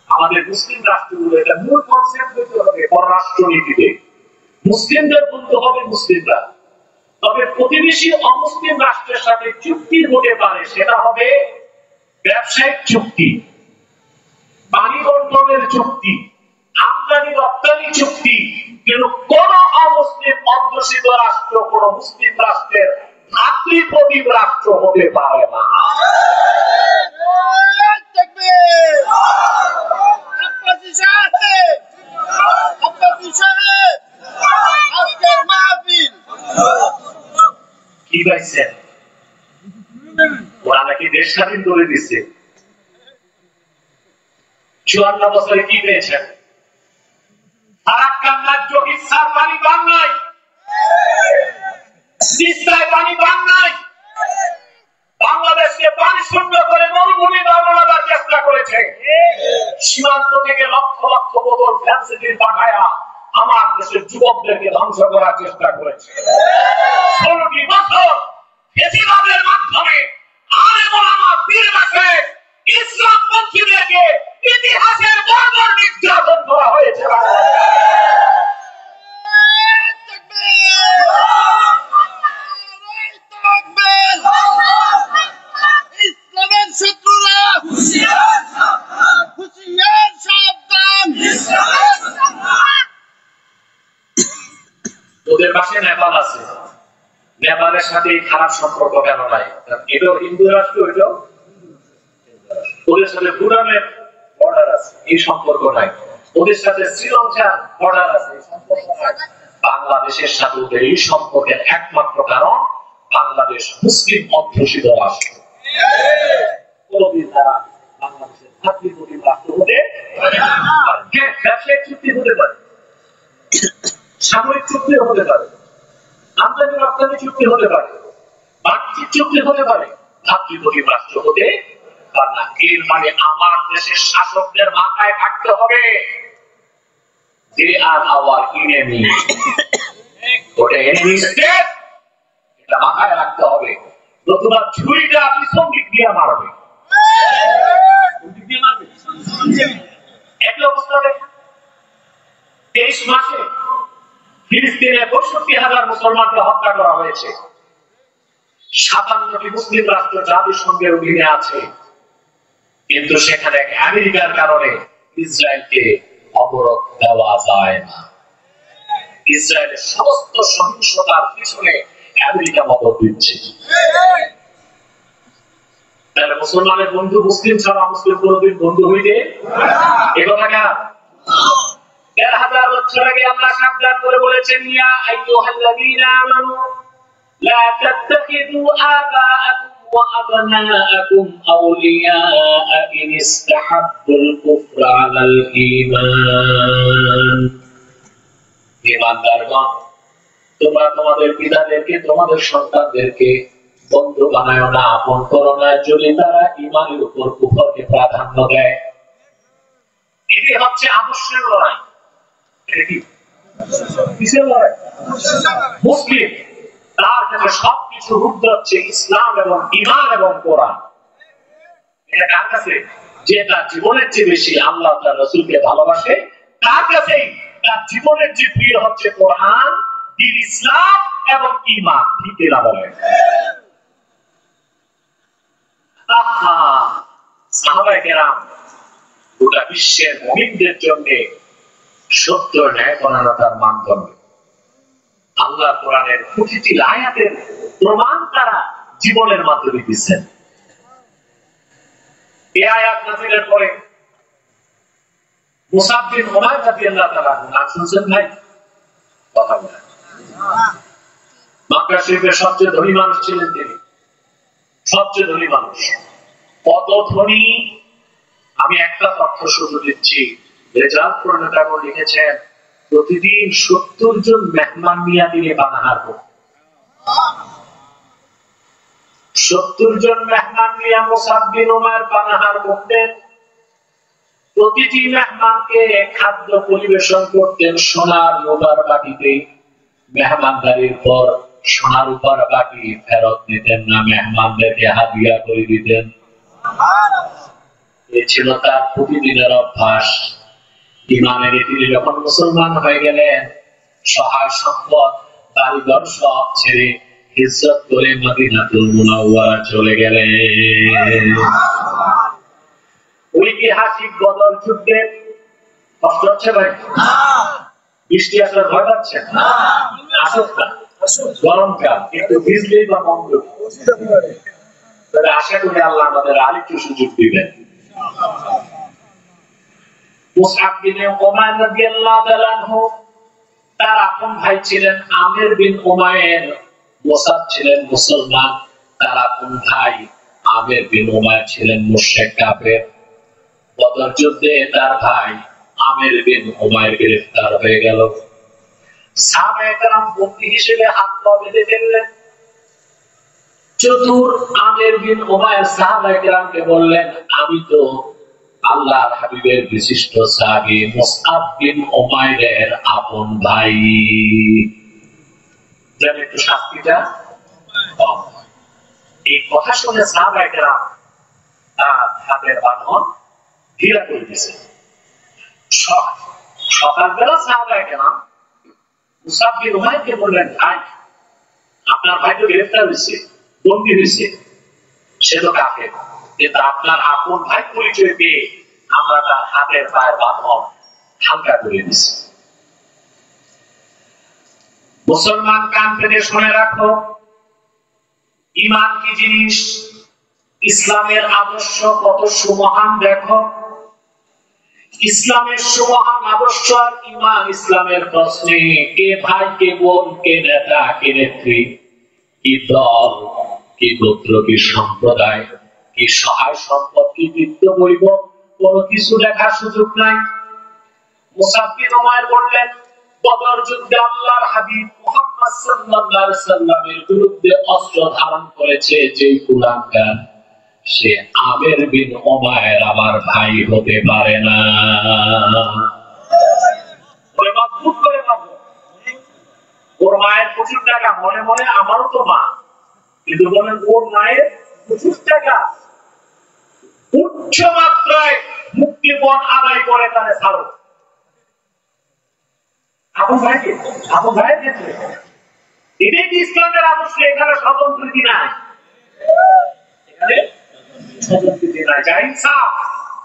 আমাদের মুসলিম রাষ্ট্রগুলো এটা মূল কনসেপ্ট হতে হবে। পররাষ্ট্রনীতিতে মুসলিমদের বলতে হবে মুসলিমরা, তবে প্রতিবেশী অমুসলিম রাষ্ট্রের সাথে চুক্তি হতে পারে, সেটা হবে ব্যবসায়িক চুক্তি, পানি বন্টনের চুক্তি, আমদানি রপ্তানি চুক্তি। কিন্তু কোন অমুসলিম অধ্যুষিত রাষ্ট্র কোন মুসলিম রাষ্ট্রের ভাতৃপ্রতিম রাষ্ট্র হতে পারে না। কি পাইছেন? ওরা নাকি দেশ স্বাধীন করে দিচ্ছে। 54 বছরে কি পেয়েছেন? ফারাক্কার ন্যায্য ইচ্ছার পানি পান নাই, তিস্তায় পানি পান নাই, বাংলাদেশকে পানি শূন্য করে মরুভূমি বানানোর চেষ্টা করেছে। সীমান্ত থেকে লক্ষ লক্ষ বোতল ফ্যান্সিডিল পাঠায়া আমার দেশের যুবকদেরকে ধ্বংস করার চেষ্টা করেছে। 16টি বছর ফেসিবাদের মাধ্যমে আলেম ওলামা পীর মাসে ইসলামপন্থীদেরকে ইতিহাসের বর্বর নির্যাতন করা হয়েছে। ইসলামের শত্রুরা হুঁশিয়ার সাবধান। ওদের পাশে নেপাল আছে, নেপালের সাথে খারাপ সম্পর্ক কেন নাই? এটাও হিন্দু রাষ্ট্র, এটাও ওদের সাথে ভুটানের বর্ডার আছে, এই সম্পর্ক নাই। ওদের সাথে শ্রীলঙ্কার বর্ডার আছে, এই সম্পর্ক নাই। বাংলাদেশের সাথে ওদের এই সম্পর্কের একমাত্র কারণ বাংলাদেশ মুসলিম অধ্যুষিত রাষ্ট্র। কোনদিন তারা বাংলাদেশের ভাতৃপ্রতিম রাষ্ট্র হতে পারে না। ব্যবসায়িক চুক্তি হতে পারে, সামরিক চুক্তি হতে পারে, আমদানি রপ্তানি চুক্তি হতে পারে, বাণিজ্যিক চুক্তি হতে পারে, ভাতৃপ্রতিম রাষ্ট্র হতে পারে না। এর মানে আমার দেশের শাসকদের মাথায় থাকতে হবে যে আর আওয়ার enemy, ওটা enemy state, এটা মাথায় রাখতে হবে। নতুবা ছুরিটা পিছন দিক দিয়ে মারবে। একই অবস্থা দেখেন 23 মাসে ফিলিস্তিনে ৬৫,০০০ মুসলমানকে হত্যা করা হয়েছে। ৫৭টি মুসলিম রাষ্ট্র জাতিসংঘের অধীনে আছে, কিন্তু সেখানে আমেরিকার কারণে ইসরায়েলকে অবরোধ দেওয়া যায় না। ইসরায়েলের সমস্ত সহিংসতার পিছনে আমেরিকা মদদ দিচ্ছে। তাহলে মুসলমানের বন্ধু মুসলিম ছাড়া মুসলিম কোনদিন বন্ধু হইতে একথা কেন? ১,৫০০ বছর আগে আল্লাহ সাবধান করে বলেছেন, ইয়া আইয়ুহাল্লাযীনা আমানু লা তাত্তাখিযু আবাআকুম ওয়া আবনাআকুম আউলিয়া ইন ইসতাহাব্বুল কুফরা আলাল ঈমান। ঈমানদারগণ, তোমরা তোমাদের পিতাদেরকে, তোমাদের সন্তানদেরকে বন্ধু বানায় না, আপন করো না, যদি তারা ঈমানের উপর কুফরকে প্রাধান্য দেয়। এটি হচ্ছে আদর্শের লড়াই। মুসলিম তার কাছে সবকিছু ঊর্ধ্বে হচ্ছে ইসলাম এবং ঈমান এবং কোরআন। এটা কার কাছে? যে তার জীবনের চেয়ে বেশি আল্লাহ তার রাসূলকে ভালোবাসে, তার কাছেই তার জীবনের যে প্রিয় হচ্ছে কোরআন, দ্বীন ইসলাম এবং ঈমান। ঠিক এরা বলে সাহাবায়ে কেরাম গোটা বিশ্বের মুমিনদের জন্য সত্য ন্যায় পরায়ণতার মানদণ্ড। আল্লাহ কোরআনের প্রতিটি আয়াতের প্রমাণ তারা জীবনের মাধ্যমে দিচ্ছেন। এই আয়াত নাযিলের পরে মুসাব বিন উমাইর রাদিয়াল্লাহু তাআলা নাম শুনছেন ভাই? কথা বলেন। মক্কা শরীফের সবচেয়ে ধনী মানুষ ছিলেন তিনি, সবচেয়ে ধনী মানুষ। কত ধনী? আমি একটা তথ্য শুধু দিচ্ছি। রেজাল্ট প্রণেতাগণ লিখেছেন প্রতিদিন ৭০ জন মেহমান নিয়ে তিনি পানাহার করতেন। ৭০ জন মেহমান নিয়ে মুসাব বিন উমাইর পানাহার করতেন। প্রতিটি মেহমানকে খাদ্য পরিবেশন করতেন সোনার রূপার বাটিতে। মেহমানদারির পর সোনার রূপার বাটি ফেরত দিতেন না, মেহমানদেরকে হাদিয়া করে দিতেন। এই ছিল তার প্রতিদিনের অভ্যাস। ঈমানের তিনি যখন মুসলমান হয়ে গেলেন, সহায় সম্পদ বাড়িঘর সব ছেড়ে হিজরত করে মদিনাতুল মুনাওয়ারা চলে গেলেন। ঐতিহাসিক বদর যুদ্ধে কষ্ট হচ্ছে ভাই? বৃষ্টি আসার ভয় পাচ্ছে? আসুক না, গরমকাল কিন্তু ভিজলেই বা মন্দ। তবে আশা করি আল্লাহ আমাদের আরেকটু সুযোগ দিবেন। মুসআব বিন উমাইর রাদিয়াল্লাহু তাআলা আনহু তার আপন ভাই ছিলেন আমির বিন উমাইর। মুসআব ছিলেন মুসলমান, তার আপন ভাই আমির বিন উমাইর ছিলেন মুশরিক কাফের। বদর যুদ্ধে তার ভাই আমির বিন উমাইর গ্রেফতার হয়ে গেল। সাহাবায়ে কেরাম বন্দী হিসেবে হাত পা বেঁধে ফেললেন। চতুর আমির বিন উমাইর সাহাবায়ে কেরামকে বললেন, আমি তো আল্লাহর হাবিবের বিশিষ্ট সাহাবী মুসআব বিন উমাইরের আপন ভাই, যেন একটু শাস্তিটা কম। এই কথা শুনে সাহাবায়ে কেরাম তার হাতের বাঁধন ঢিলা করে দিয়েছেন। সকালবেলা সাহাবায়ে কেরাম মুসআব বিন উমাইরকে বললেন, ভাই আপনার ভাই তো গ্রেফতার হয়েছে, বন্দী হয়েছে, সে তো কাফের, কিন্তু আপনার আপন ভাই পরিচয় পেয়ে আমরা তার হাতের পায়ের বাঁধন হালকা করে দিচ্ছি। মুসলমান কান পেতে শুনে রাখো, ঈমান কি জিনিস, ইসলামের আদর্শ কত সুমহান দেখো। ইসলামের সুমহান আদর্শ আর ঈমান ইসলামের প্রশ্নে কে ভাই, কে বোন, কে নেতা, কে নেত্রী, কি দল, কি গোত্র, কি সম্প্রদায়, কি সহায় সম্পদ, কি বৃত্ত বৈব, কোনো কিছু দেখার সুযোগ নাই। মুসআব বিন উমাইর বললেন, বদর যুদ্ধে আল্লাহর হাবিব মুহাম্মদ সাল্লাল্লাহু আলাইহি সাল্লামের বিরুদ্ধে অস্ত্র ধারণ করেছে যে কুলাঙ্গার, সে আমির বিন উমাইর আমার ভাই হতে পারে না। ওর মায়ের প্রচুর টাকা, মনে মনে আমারও তো মা, কিন্তু বলেন ওর মায়ের প্রচুর টাকা, উচ্চ মাত্রায় মুক্তিপণ আদায় করে তারা ছাড়ো। আপন ভাইয়ের ক্ষেত্রে এটাই কি ইসলামের আদর্শ? এখানে স্বতন্ত্রী নাই, এখানে স্বতন্ত্রী নাই, যা ইনসাফ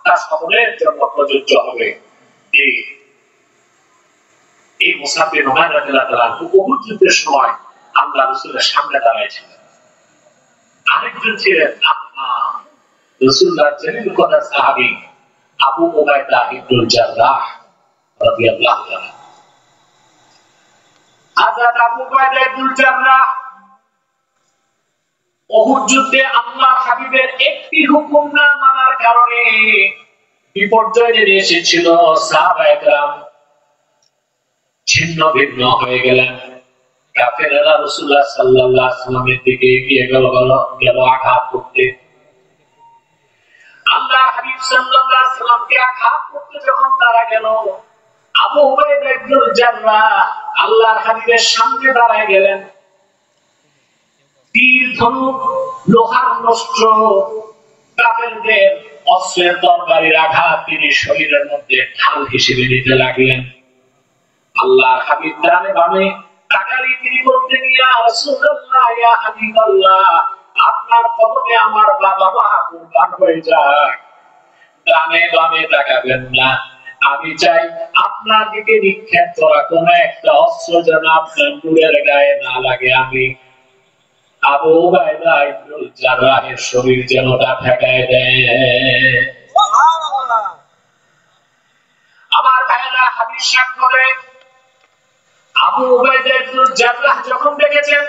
তা সকলের জন্য প্রযোজ্য হবে। এই মুসআব বিন উমাইর রাদিয়াল্লাহু তাআলা উহুদ যুদ্ধের সময় আল্লাহ রাসূলের সামনে দাঁড়াইছিলেন। আরেকজন ছিলেন রাসূলুল্লাহর জলিল কদর সাহাবী আবু উবাইদা ইবনুল জাররাহ রাদিয়াল্লাহু তাআলা। হযরত আবু উবাইদা ইবনুল জাররাহ উহুদ যুদ্ধে আল্লাহর হাবিবের একটি হুকুম না মানার কারণে বিপর্যয় নেমে এসেছিল। সাহাবায়ে কেরাম ছিন্ন ভিন্ন হয়ে গেলেন। কাফেররা রাসূলুল্লাহ সাল্লাল্লাহু আলাইহি ওয়াসাল্লামের দিকে এগিয়ে গেল আঘাত করতে। আল্লাহর হাবিব সাল্লাল্লাহু আলাইহি ওয়াসাল্লামকে আঘাত করতে যখন তারা গেল, আবু উবাইদা ইবনুল জাররাহ আল্লাহর হাবিবের সামনে দাঁড়ায় গেলেন। তীর, ধনুক, লোহার অস্ত্র, কাফেরদের অস্ত্রের তরবারির আঘাত তিনি শরীরের মধ্যে ঢাল হিসেবে নিতে লাগলেন। আল্লাহর হাবিব ডানে বামে তাকালি তিনি বলতেন, ইয়া রাসূলুল্লাহ, ইয়া হাবিবাল্লাহ, আপনার কদমে আমার বাবা মা কুরবান হয়ে যাক। ডানে বামে তাকাবেন না, আমি চাই আপনার দিকে নিক্ষেপ করা কোন একটা অস্ত্র যেন আপনার নূরের গায়ে না লাগে। আমি আবু উবাইদা ইবনুল জাররাহের শরীর যেন তা ঠেকায় দেয়। সুবহানাল্লাহ। আমার ভাইরা হাদিস সাক্ষ্য দেয়, আবু উবাইদা ইবনুল জাররাহ যখন দেখেছেন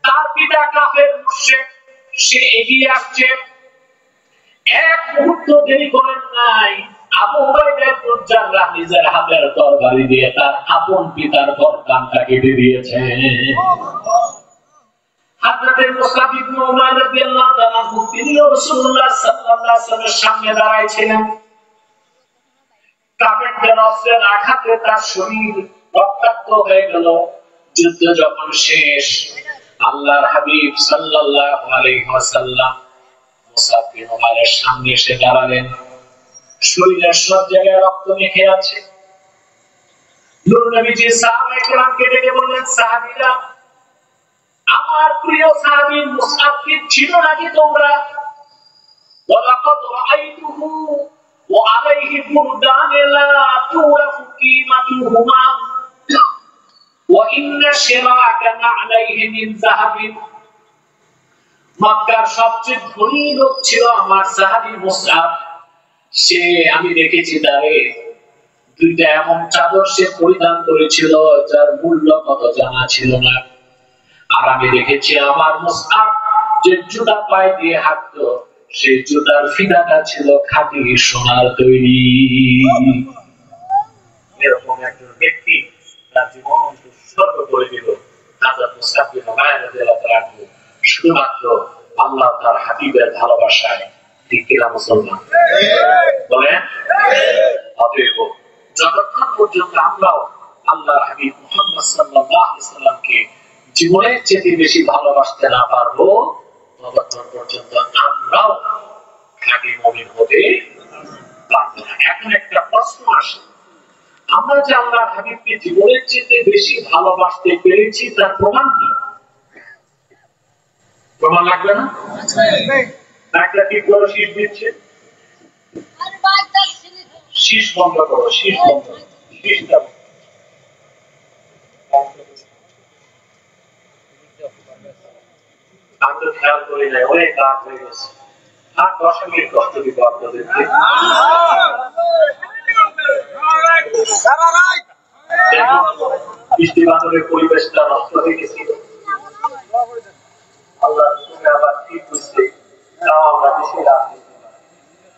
তার পিতা কাফের মুশরিক, সে এগিয়ে আসছে, এক মুহূর্ত দেরি করেন নাই। আবু উবাইদা ইবনুল জাররাহ নিজের হাতের তরবারি দিয়ে তার আপন পিতার গর্দানটা কেটে দিয়েছেন। হযরত মুসআব ইবনে উমাইর রাদিয়াল্লাহু তাআলা তিনি রাসূলুল্লাহ সাল্লাল্লাহু আলাইহি ওয়াসাল্লামের সামনে দাঁড়াইছিলেন। কাফেরদের অস্ত্রের আঘাতে তার শরীর রক্তাক্ত হয়ে গেল। যুদ্ধ যখন শেষ, আল্লাহর হাবিব সাল্লাল্লাহু আলাইহি ওয়াসাল্লাম মুসআব বিন উমাইরের সামনে এসে দাঁড়ালেন। শরীরের সব জায়গায় রক্ত মেখে আছে। নূর নবীজি সাহাবায়ে কেরামকে ডেকে বললেন, সাহাবীরা, আমার প্রিয় সাহাবী মুসআবকে ছিল নাকি তোমরা? ওয়ালাকাদ রাআইতুহু ওয়া আলাইহি বুরদান লা তুরাফু কিমাতুহুমা ওয়া ইন্না শিরাকা আলাইহি মিন যাহাবিন, মক্কার সবচেয়ে ধনী লোক ছিল আমার সাহাবী মুসআব। সে আমি দেখেছি তারে দুইটা এমন চাদর সে পরিধান করেছিল যার মূল্য কত জানা ছিল না। আর আমি দেখেছি আমার মুসআব যে জুতা পায়ে দিয়ে হাঁটতো, সেই জুতার ফিতাটা ছিল খাঁটি সোনার তৈরি। এরকম একজন ব্যক্তি তার জীবন উৎসর্গ করে দিল হযরত মুসআব বিন উমাইর রাদিয়াল্লাহু তাআলা আনহু, শুধুমাত্র আল্লাহ তার হাবিবের ভালোবাসায়। ঠিক কিনা মুসলমান? বলেন। অতএব যতক্ষণ পর্যন্ত আমরাও আল্লাহর হাবিব মুহাম্মদ সাল্লাল্লাহু আলাইহি ওয়াসাল্লামকে জীবনের চেয়ে বেশি ভালোবাসতে না পারবো, ততক্ষণ পর্যন্ত আমরাও খাঁটি মুমিন হতে পারবো না। এখন একটা প্রশ্ন আসে, আমরা যে আল্লাহর হাবিবকে জীবনের চেয়ে বেশি ভালোবাসতে পেরেছি তার প্রমাণ কি? প্রমাণ লাগবে না? একটা কি করো, শীষ দিচ্ছে, শীষ বন্ধ করো, শীষ বন্ধ, শীষটা আমি তো খেয়াল করি নাই, অনেক রাত হয়ে গেছে। আর 10 মিনিট কষ্ট দিব আপনাদেরকে। বৃষ্টি বাদলের পরিবেশটা নষ্ট হয়ে গেছিল, আল্লাহ আবার ঠিক হয়েছে, তাও আমরা বেশি রাত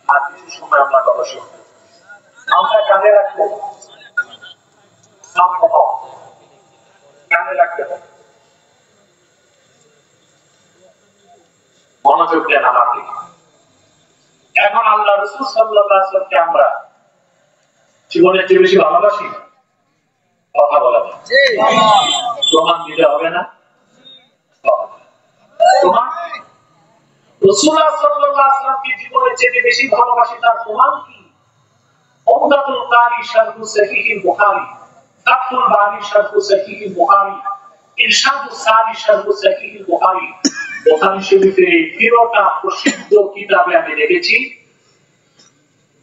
আর কিছু সময় আমরা কথা শুনবো। আমরা কানে রাখবো, কানে রাখতে হবে, মনোযোগ দেন আমার দিকে। এখন আল্লাহ রাসূল সাল্লাল্লাহু আলাইহি ওয়াসাল্লামকে আমরা জীবনের চেয়ে বেশি ভালোবাসি, কথা বলা যায়, প্রমাণ দিতে হবে না? প্রমাণ রাসূলুল্লাহ সাল্লাল্লাহু আলাইহি ওয়াসাল্লামকে জীবনের চেয়ে বেশি ভালোবাসি তার প্রমাণ কি? উমদাতুল কারি শারহ সহিহ বুখারী, ফাতহুল বারী শারহ সহিহ বুখারী, ইরশাদুস সারি শারহ সহিহ বুখারী, বুখারী শরীফের এই পুরোটা প্রসিদ্ধ কিতাবে আমি দেখেছি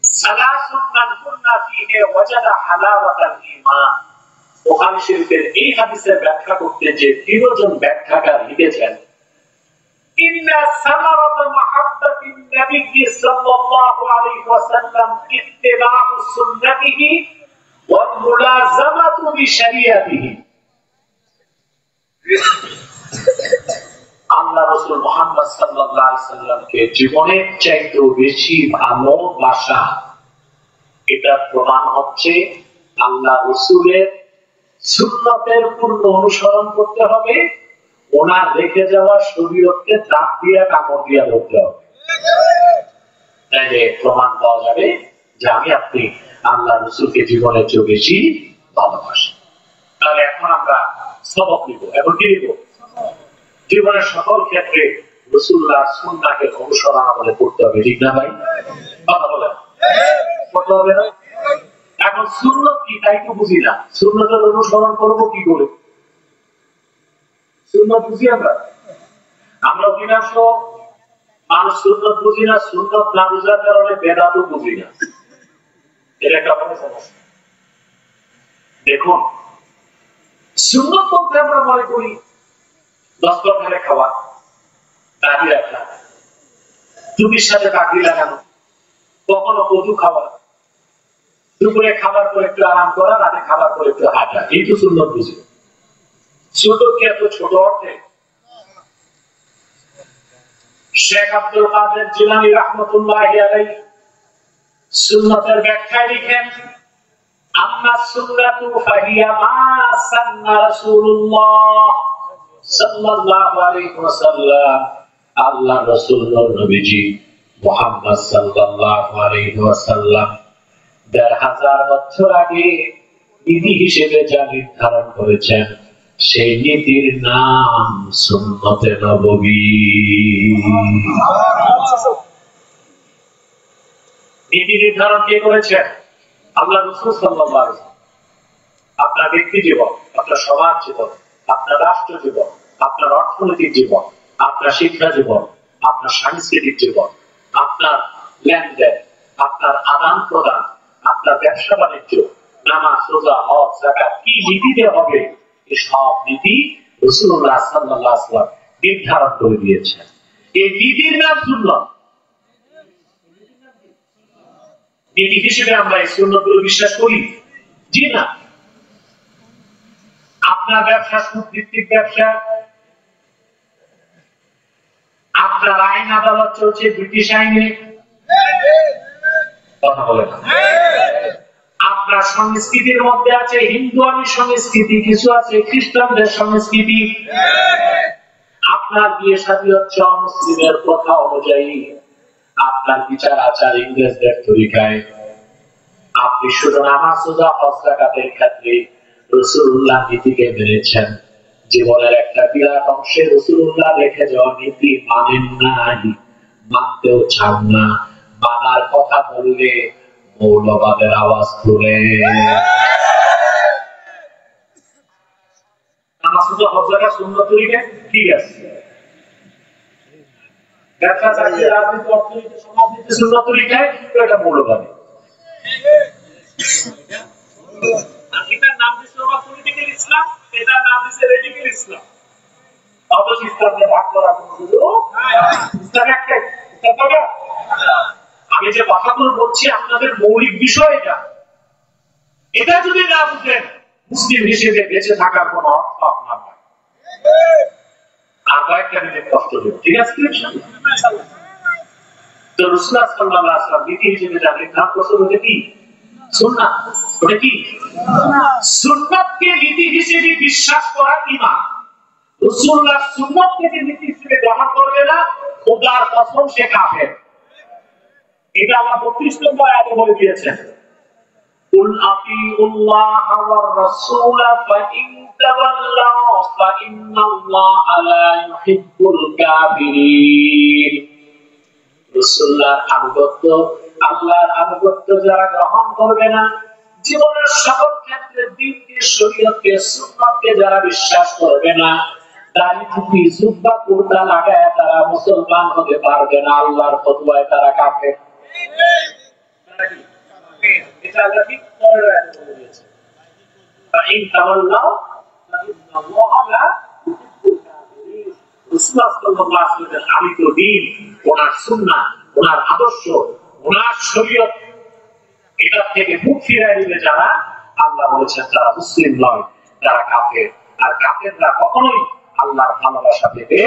সালাসুন মান কুননা ফীহি ওয়াজাদা হালাওয়াতাল ঈমান। বুখারী শরীফের এই হাদিসের ব্যাখ্যা করতে যে তিনজন ব্যাখ্যাকার লিখেছেন, ইন্না সামারাত মাহাব্বাতিন নবী সাল্লাল্লাহু আলাইহি ওয়াসাল্লাম ইত্তিবাউ সুন্নতিহি ওয়া মুলাযামাতু বিশরিয়াতিহি। আল্লাহ রাসূল মুহাম্মদ সাল্লাল্লাহু আলাইহি ওয়াসাল্লামকে জীবনের চাইতে বেশি ভালোবাসা, এটা প্রমাণ হচ্ছে আল্লাহ রাসূলের সুন্নতের পূর্ণ অনুসরণ করতে হবে, ওনার রেখে যাওয়া শরীয়তকে দাঁত দিয়ে কামড় দিয়ে ধরতে হবে। তাইলে প্রমাণ পাওয়া যাবে যে আমি আপনি আল্লাহ রাসূলকে জীবনের চেয়ে বেশি ভালোবাসি। তাহলে এখন আমরা সবক নিব। এখন কি নিব? জীবনের সকল ক্ষেত্রে রাসূলুল্লাহর সুন্নাহকে অনুসরণ আমাদের করতে হবে, ঠিক না ভাই? কথা বলেন, করতে হবে না? এখন সুন্নাত কি তাই তো বুঝি না, সুন্নাতের অনুসরণ করব কি করে? সুন্নাত বুঝি আমরা অধিকাংশ মানুষ সুন্নাত বুঝি না, সুন্নাত না বুঝার কারণে বেদাতও বুঝি না। এটা একটা বড় সমস্যা। দেখুন, সুন্নাত বলতে আমরা মনে করি দস্তরখানে খাওয়া, দাড়ি রাখা, টুপির সাথে পাগড়ি লাগানো, কখনো কচু খাওয়া, দুপুরে খাবার পর একটু আরাম করা, রাতে খাবার পর একটু হাঁটা, এই তো সুন্নাত বুঝি। সুন্নাত কি এত ছোট অর্থে? শেখ আব্দুল কাদের জিলানী রাহমাতুল্লাহি আলাইহি সুন্নাতের ব্যাখ্যায় লিখেন, আম্মা সুন্নাতু ফাহিয়া মা সান্না রাসূলুল্লাহ সাল্লাল্লাহু আলাইহি ওয়াসাল্লাম, আল্লাহ রাসূল নবীজি মুহাম্মদ সাল্লাল্লাহু আলাইহি ওয়াসাল্লাম ১৫০০ বছর আগে নীতি হিসেবে যা নির্ধারণ করেছেন, সেই নীতির নাম সুন্নতে নববী। নীতি নির্ধারণ কে করেছেন? আল্লাহ রাসূল সাল্লাল্লাহু আলাইহি ওয়াসাল্লাম। আপনার ব্যক্তি জীবন, আপনার সমাজ জীবন, আপনার রাষ্ট্র জীবন, আপনার অর্থনৈতিক জীবন, আপনার শিক্ষা জীবন, আপনার সাংস্কৃতিক জীবন, আপনার লেনদেন, আপনার আদান প্রদান, আপনার ব্যবসা বাণিজ্য, নামাজ রোজা হজ যাকাত কি নীতিতে হবে, এই সব নীতি রাসূলুল্লাহ সাল্লাল্লাহু আলাইহি ওয়াসাল্লাম নির্ধারণ করে দিয়েছেন। এই নীতির নাম সুন্নাত। নীতি হিসেবে আমরা এই সুন্নাতগুলো বিশ্বাস করি? জি না। আপনার ব্যবসা সুদভিত্তিক ব্যবসা, আপনার আইন আদালত চলছে ব্রিটিশ আইনে, কথা বলে না। আপনার সংস্কৃতির মধ্যে আছে হিন্দুয়ানি সংস্কৃতি, কিছু আছে খ্রিস্টানদের সংস্কৃতি। আপনার বিয়ে শাদী হচ্ছে মুসলিমের প্রথা অনুযায়ী, আপনার বিচার আচার ইংরেজদের তরিকায়। আপনি শুধু নামাজ রোজা হজ যাকাতের ক্ষেত্রে রাসূলুল্লাহ নীতিকে মেনেছেন। জীবনের একটা বিরাট অংশে রাসূলুল্লাহ রেখে যাওয়া নীতি মানেন নাই, মানতেও চান না। মানার কথা বললে মৌলবাদের আওয়াজ তুলে। নামাজ রোজা হজ যাকাত সুন্নাত তরিকা ঠিক আছে, ব্যবসা চাকরি রাজনীতি অর্থনীতি সমাজনীতি সুন্নাত তরিকায়, এটা মৌলবাদী। এটার নাম দিচ্ছে পলিটিক্যাল ইসলাম, এটার নাম দিচ্ছে রেডিক্যাল ইসলাম। অথচ ইসলামকে ভাগ করার কোনো সুযোগ ইসলাম একটাই। আমি যে কথাগুলো বলছি আপনাদের মৌলিক বিষয় এটা, এটা যদি না বুঝেন মুসলিম হিসেবে বেঁচে থাকার কোনো অর্থ আপনার নয়। আর কয়েকটা মিনিট কষ্ট দেব, ঠিক আছে? তো রাসূলুল্লাহ সাল্লাল্লাহু আলাইহি ওয়াসাল্লাম নীতি হিসেবে যা নির্ধারণ করেছেন ওটা কি? সুন্নাত। ওটা কি? সুন্নাতকে নীতি হিসেবে বিশ্বাস করা ঈমান। রাসূলুল্লাহ সুন্নাতকে নীতি হিসেবে গ্রহণ করবে না, খোদার কসম সে কাফের। এটা আল্লাহ 32 নম্বর আয়াতে বলে দিয়েছেন, কুল আতিউল্লাহ ওয়ার রাসূল ফাইন তাওয়াল্লাউ ফাইন্নাল্লাহা লা ইউহিব্বুল কাফিরিন। রাসূলুল্লাহর আনুগত্য, আল্লাহর আনুগত্য যারা গ্রহণ করবে না, জীবনের সকল ক্ষেত্রে দ্বীনকে, শরীয়তকে, সুন্নাতকে যারা বিশ্বাস করবে না, দাড়ি টুপি জুব্বা কুর্তা লাগায় তারা মুসলমান হতে পারবে না। আল্লাহর ফতোয়ায় তারা কাফের। এটা আল্লাহ ঠিক করে দিয়েছে, ফাইন তাওয়াল্লাউ ফাইন্নাল্লাহা লা ইউহিব্বুল কাফিরিন। রাসূলুল্লাহ সাল্লাল্লাহু আলাইহি ওয়াসাল্লাম আমি তো দ্বীন, ওনার সুন্নাত, ওনার আদর্শ, ওনার শরীয়ত, এটা থেকে মুখ ফিরিয়ে দিলে যারা, আল্লাহ বলেছেন যারা মুসলিম নয় তারা কাফের। আর কাফেররা কখনোই আল্লাহর ভালোবাসা পেতে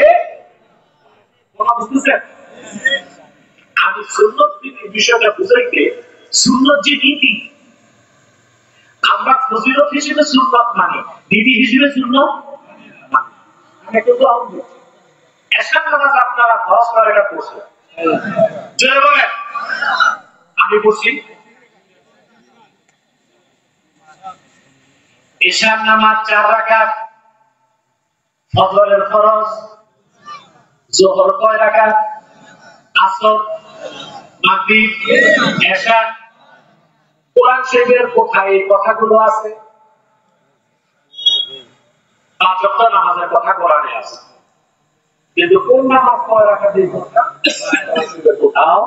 কোন বুঝতেছেন? আমি সুন্নাত বিষয়টা বুঝাইতে, সুন্নাত যে নীতি, আমরা ফজিলত হিসেবে সুন্নাত মানি, নীতি হিসেবে সুন্নাত মানি। আমি কিন্তু এশার নামাজ আপনারা ফরজ করে এটা পড়ছেন, জোরে বলেন। আমি পড়ছি এশার নামাজ 4 রাকাত, ফজরের ফরজ, যোহর কয় রাকাত, আসর, মাগরিব, এশা। কোরআন শরীফের কোথায় এই কথাগুলো আছে? 5 ওয়াক্ত নামাজের কথা কোরআনে আছে, কিন্তু কোন নামাজ কয় রাকাত এই কথা কোথাও।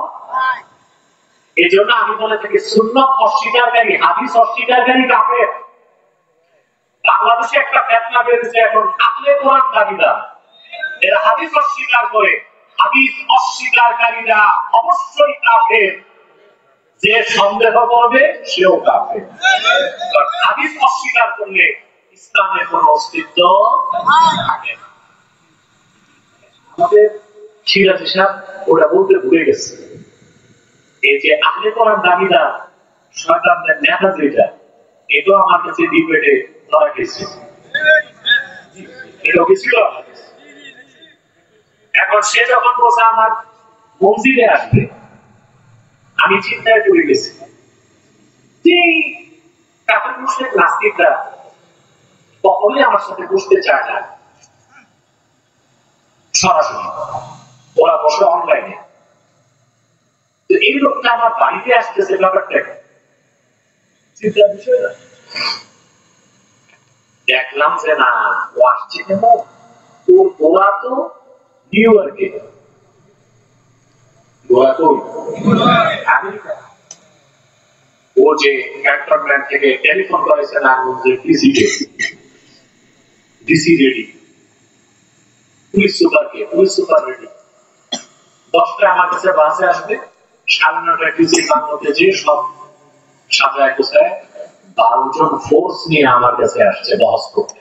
এই জন্য আমি বলে থাকি সুন্নাত অস্বীকারী, হাদিস অস্বীকারী কাফের। বাংলাদেশে একটা ফতোয়া বেরিয়েছে এখন, আহলে কোরআন দাবিদার, এরা হাদিস অস্বীকার করে। হাদিস অস্বীকারীরা অবশ্যই কাফের, যে সন্দেহ করবে সেও কাফের। হাদিস অস্বীকার করলে ইসলামের কোনো অস্তিত্ব থাকে না। আমাদের সিরাজি সাহেব ওটা বলতে ভুলে গেছে, এই যে আহলে কোরআন দাবিদার শয়তানদের নেতা যেটা, এটাও আমার কাছে ডিবেটে ধরা গেছে, এটা ছিল। এখন সে যখন বসে আমার মসজিদে আসবে, আমি চিন্তায় পড়ে গেছি যে কাফের মুশরিক নাস্তিকরা কখনোই আমার সাথে বসতে চায় না সরাসরি, ওরা বসে অনলাইনে। তো এই লোকটা আমার বাড়িতে আসতেছে, ব্যাপারটা চিন্তার বিষয় না। দেখলাম যে না, ও আসছে কেন, ওর গোড়া তো নিউ ইয়র্কে, গোড়া তো আমেরিকা। ও যে ক্যান্টনমেন্ট থেকে টেলিফোন করেছে নারায়ণগঞ্জের পিসিকে, DC ready, police super ready. 10টায় আমার কাছে বাসে আসবে, 9:30 ডিসি বাংলাতে যে সব সাজায় গোছায় 12 জন ফোর্স নিয়ে আমার কাছে আসছে বহস করতে।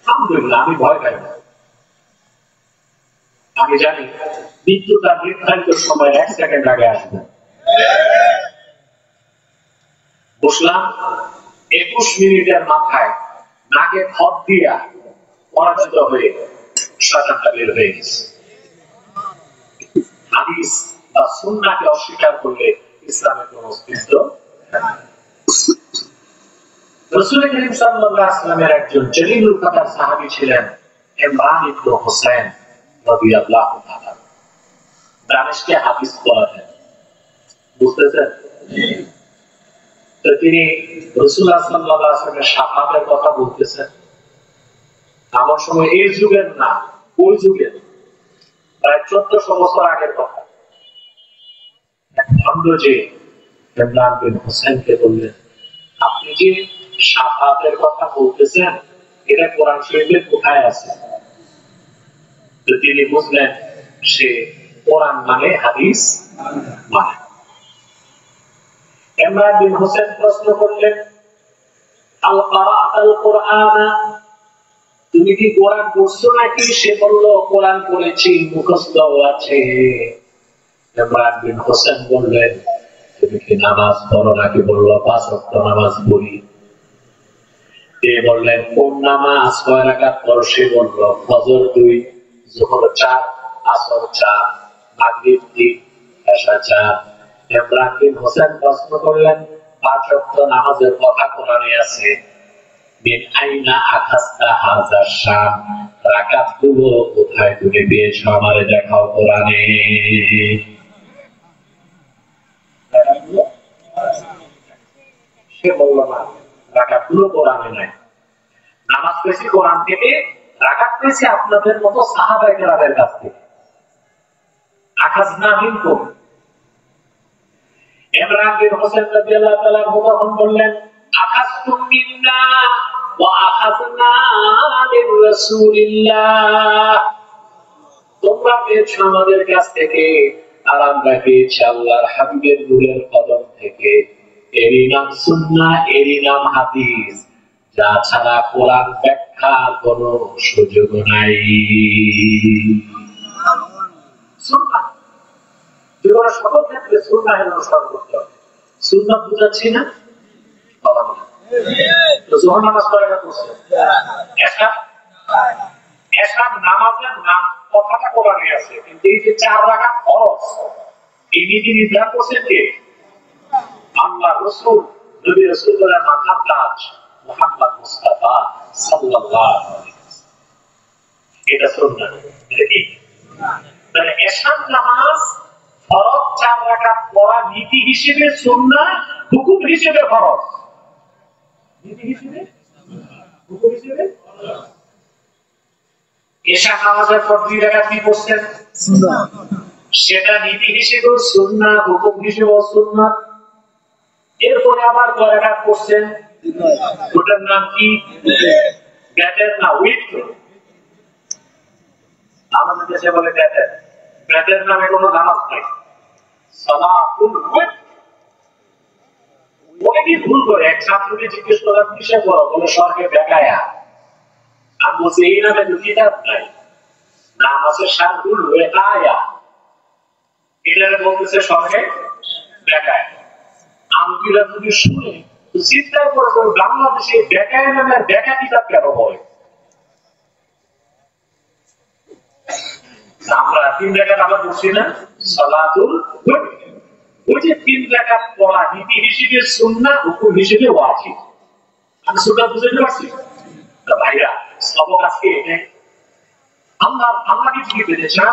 আলহামদুলিল্লাহ, আমি ভয় পাই না। আমি জানি মৃত্যু তার নির্ধারিত সময় 1 সেকেন্ড আগে আসবে। বসলাম, 21 মিনিটের মাথায় নাকে খত দিয়া পরাজিত হয়ে শয়তানটা বের হয়ে গেছে। হাদিস বা সুন্নাহকে অস্বীকার করলে ইসলামের কোন অস্তিত্ব নেই। রাসূল করিম সাল্লাল্লাহু আলাইহি ওয়াসাল্লামের একজন জলিলুল কদর সাহাবী ছিলেন ইমরান ইবনে হুসাইন রাদিয়াল্লাহু তাআলা। দামেশকে হাদিস পড়াতেন, বুঝতেছেন? তো তিনি রাসূলুল্লাহ সাল্লাল্লাহু আলাইহি ওয়াসাল্লামের শাফাতের কথা বলতেছেন। আমার সময় এই যুগের না, ওই যুগের প্রায় 1400 বছর আগের কথা। এক ভণ্ড যে ইমরান বিন হুসাইনকে বললেন, আপনি যে শাফাতের কথা বলতেছেন এটা কোরআন শরীফে কোথায় আছে? তো তিনি বুঝলেন সে কোরআন মানে হাদিস মানে। ইমরান বিন হুসাইন প্রশ্ন করলেন, আল ক্বারাআতাল কুরআনা, তুমি কি কোরআন পড়ছো নাকি? সে বলল, কোরআন পড়েছি, মুখস্থ আছে। ইমরান বিন হুসাইন বললেন, তুমি কি নামাজ পড়ো নাকি? বলল, 5 ওয়াক্ত নামাজ পড়ি। তিনি বললেন, কোন নামাজ, কয় রাকাত পড়ো? সে বলল, ফজর 2, যোহর 4, আসর 4, মাগরিব 3, এশা 4। ইমরান বিন হুসাইন প্রশ্ন করলেন, 5 ওয়াক্ত নামাজের কথা কোরআনে আছে, মিন আইনা আখাস্তা হাযা শাম, রাকাতগুলো কোথায় তুমি পেয়েছো আমারে দেখাও কোরআনে। সে বলল, না, রাকাতগুলো কোরআনে নাই। নামাজ পেয়েছি কোরআন থেকে, রাকাত পেয়েছি আপনাদের মতো সাহাবায়ে কেরামের কাছ থেকে। আখাযনা মিনকুম। ইমরান বিন হুসাইন রাদিয়াল্লাহু তাআলা তখন বললেন, আখাযতুম মিন্না ওয়া আখাযনা মির রাসূলিল্লাহ, তোমরা পেয়েছো আমাদের কাছ থেকে আর আমরা পেয়েছি আল্লাহর হাবিবের নূরের কদম থেকে। এরই নাম সুন্নাহ, এরই নাম হাদিস, যা ছাড়া কোরআন ব্যাখ্যার কোনো সুযোগ নাই। সুন্নাহ জীবনের সকল ক্ষেত্রে সুন্নাহের অনুসরণ করতে হবে। সুন্নাহ বুঝাচ্ছি না? যোহর নামাজ পড়ে না করছে, এশার নামাজের নাম কথাটা কোরআনে আছে, কিন্তু এই যে 4 রাকাত ফরজ, এই নীতি নির্ধারণ করছেন কে? আল্লাহ, রাসূল, নবী রাসূলুল্লাহর মাথার তাজ মুহাম্মদ মুস্তাফা সাল্লাল্লাহু আলাইহি ওয়াসাল্লাম। এটা সুন্নাহ। এটা কি? তাহলে এশার নামাজ ফরজ 4 রাকাত পড়া নীতি হিসেবে সুন্নাহ, হুকুম হিসেবে ফরজ। নীতি হিসেবে, হুকুম হিসেবে এশা নামাজের পর 2 রাকাত কি পড়ছেন? সুন্নাহ। সেটা নীতি হিসেবে সুন্নাহ, হুকুম হিসেবে সুন্নাহ। এরপরে আবার কয় রাকাত পড়ছেন? ওটার নাম কি? ব্যাটের না উইথ। আমাদের দেশে বলে ব্যাটের। ব্যাটের নামে কোনো নামাজ নাই, সালাতুল উইথ। অনেকে ভুল করে। এক ছাত্রকে জিজ্ঞেস করলাম, কিসে পড়ো? বলে স্বর্গে বেকায়া। আমি বলছি, এই নামে তো কিতাব নাই, নাম আছে শারহুল ওয়াকায়া। এটারে বলতেছে স্বর্গে বেকায়া। আরবিরা যদি শুনে তো চিন্তা করে, বাংলাদেশে বেকায়া নামের বেকা কিতাব কেন বলে? আমরা 3 রাকাত আমরা পড়ছি না সালাতুল উইথ। ওই যে 3 রাকাত পড়া নীতি হিসেবে সুন্নাহ, হুকুম হিসেবে ওয়াজিব। আমি সুন্নাহ বুঝতে পারছি না ভাইরা? সবক আজকে এটাই। আল্লাহকে কি পেয়েছেন?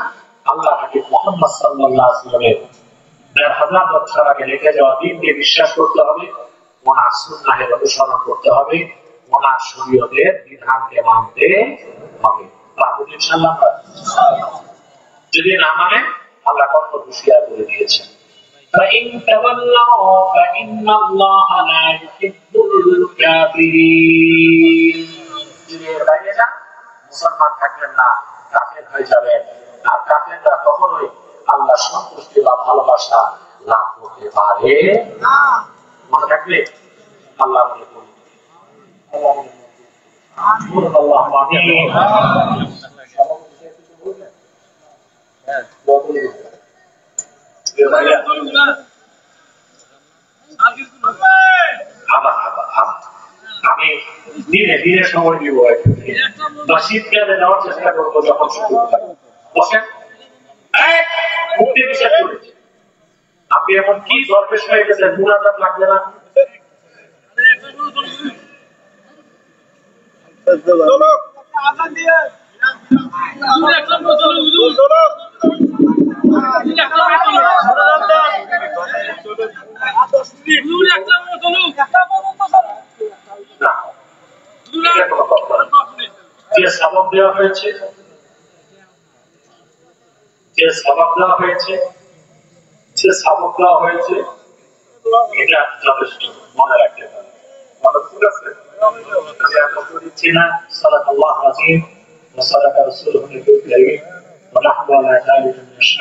আল্লাহ হাবিব মুহাম্মদ সাল্লাল্লাহু আলাইহি ওয়াসাল্লামের 1000 বছর আগে রেখে যাওয়া দ্বীনকে বিশ্বাস করতে হবে, ওনার সুন্নাহের অনুসরণ করতে হবে, ওনার শরীয়তের বিধানকে মানতে হবে। পারবো ইনশাআল্লাহ? যদি না মানে আল্লাহ কত হুঁশিয়ার করে দিয়েছেন, فإن تولوا فإن الله لا يحب কাফিরিন। যদি এর বাইরে যান মুসলমান থাকবেন না, কাফের হয়ে যাবেন। আর কাফেররা কখনোই আল্লাহ সন্তুষ্টি বা ভালোবাসা লাভ করতে পারে না। মনে রাখবে আল্লাহ মনে করি আল্লাহ আমিন। আমি ধীরে ধীরে সময় দিব, বা শীতকালে যাওয়ার চেষ্টা করবো যখন সুযোগ থাকে। বসেন, মুক্তি নিষেধ করেছি। আপনি এখন কি দরবেশ হয়ে গেছেন, মুনাজাত লাগবে না? যে সবক দেওয়া হয়েছে, যে সবক দেওয়া হয়েছে, যে সবক দেওয়া হয়েছে, এটা যথেষ্ট মনে রাখতে হবে। ঠিক আছে, দিচ্ছি না। সালাত আল্লাহ আজিম ওয়া সালাত রাসূলুল্লাহ কারীম ওয়া নাহনু আলা যালিকা মিনাশ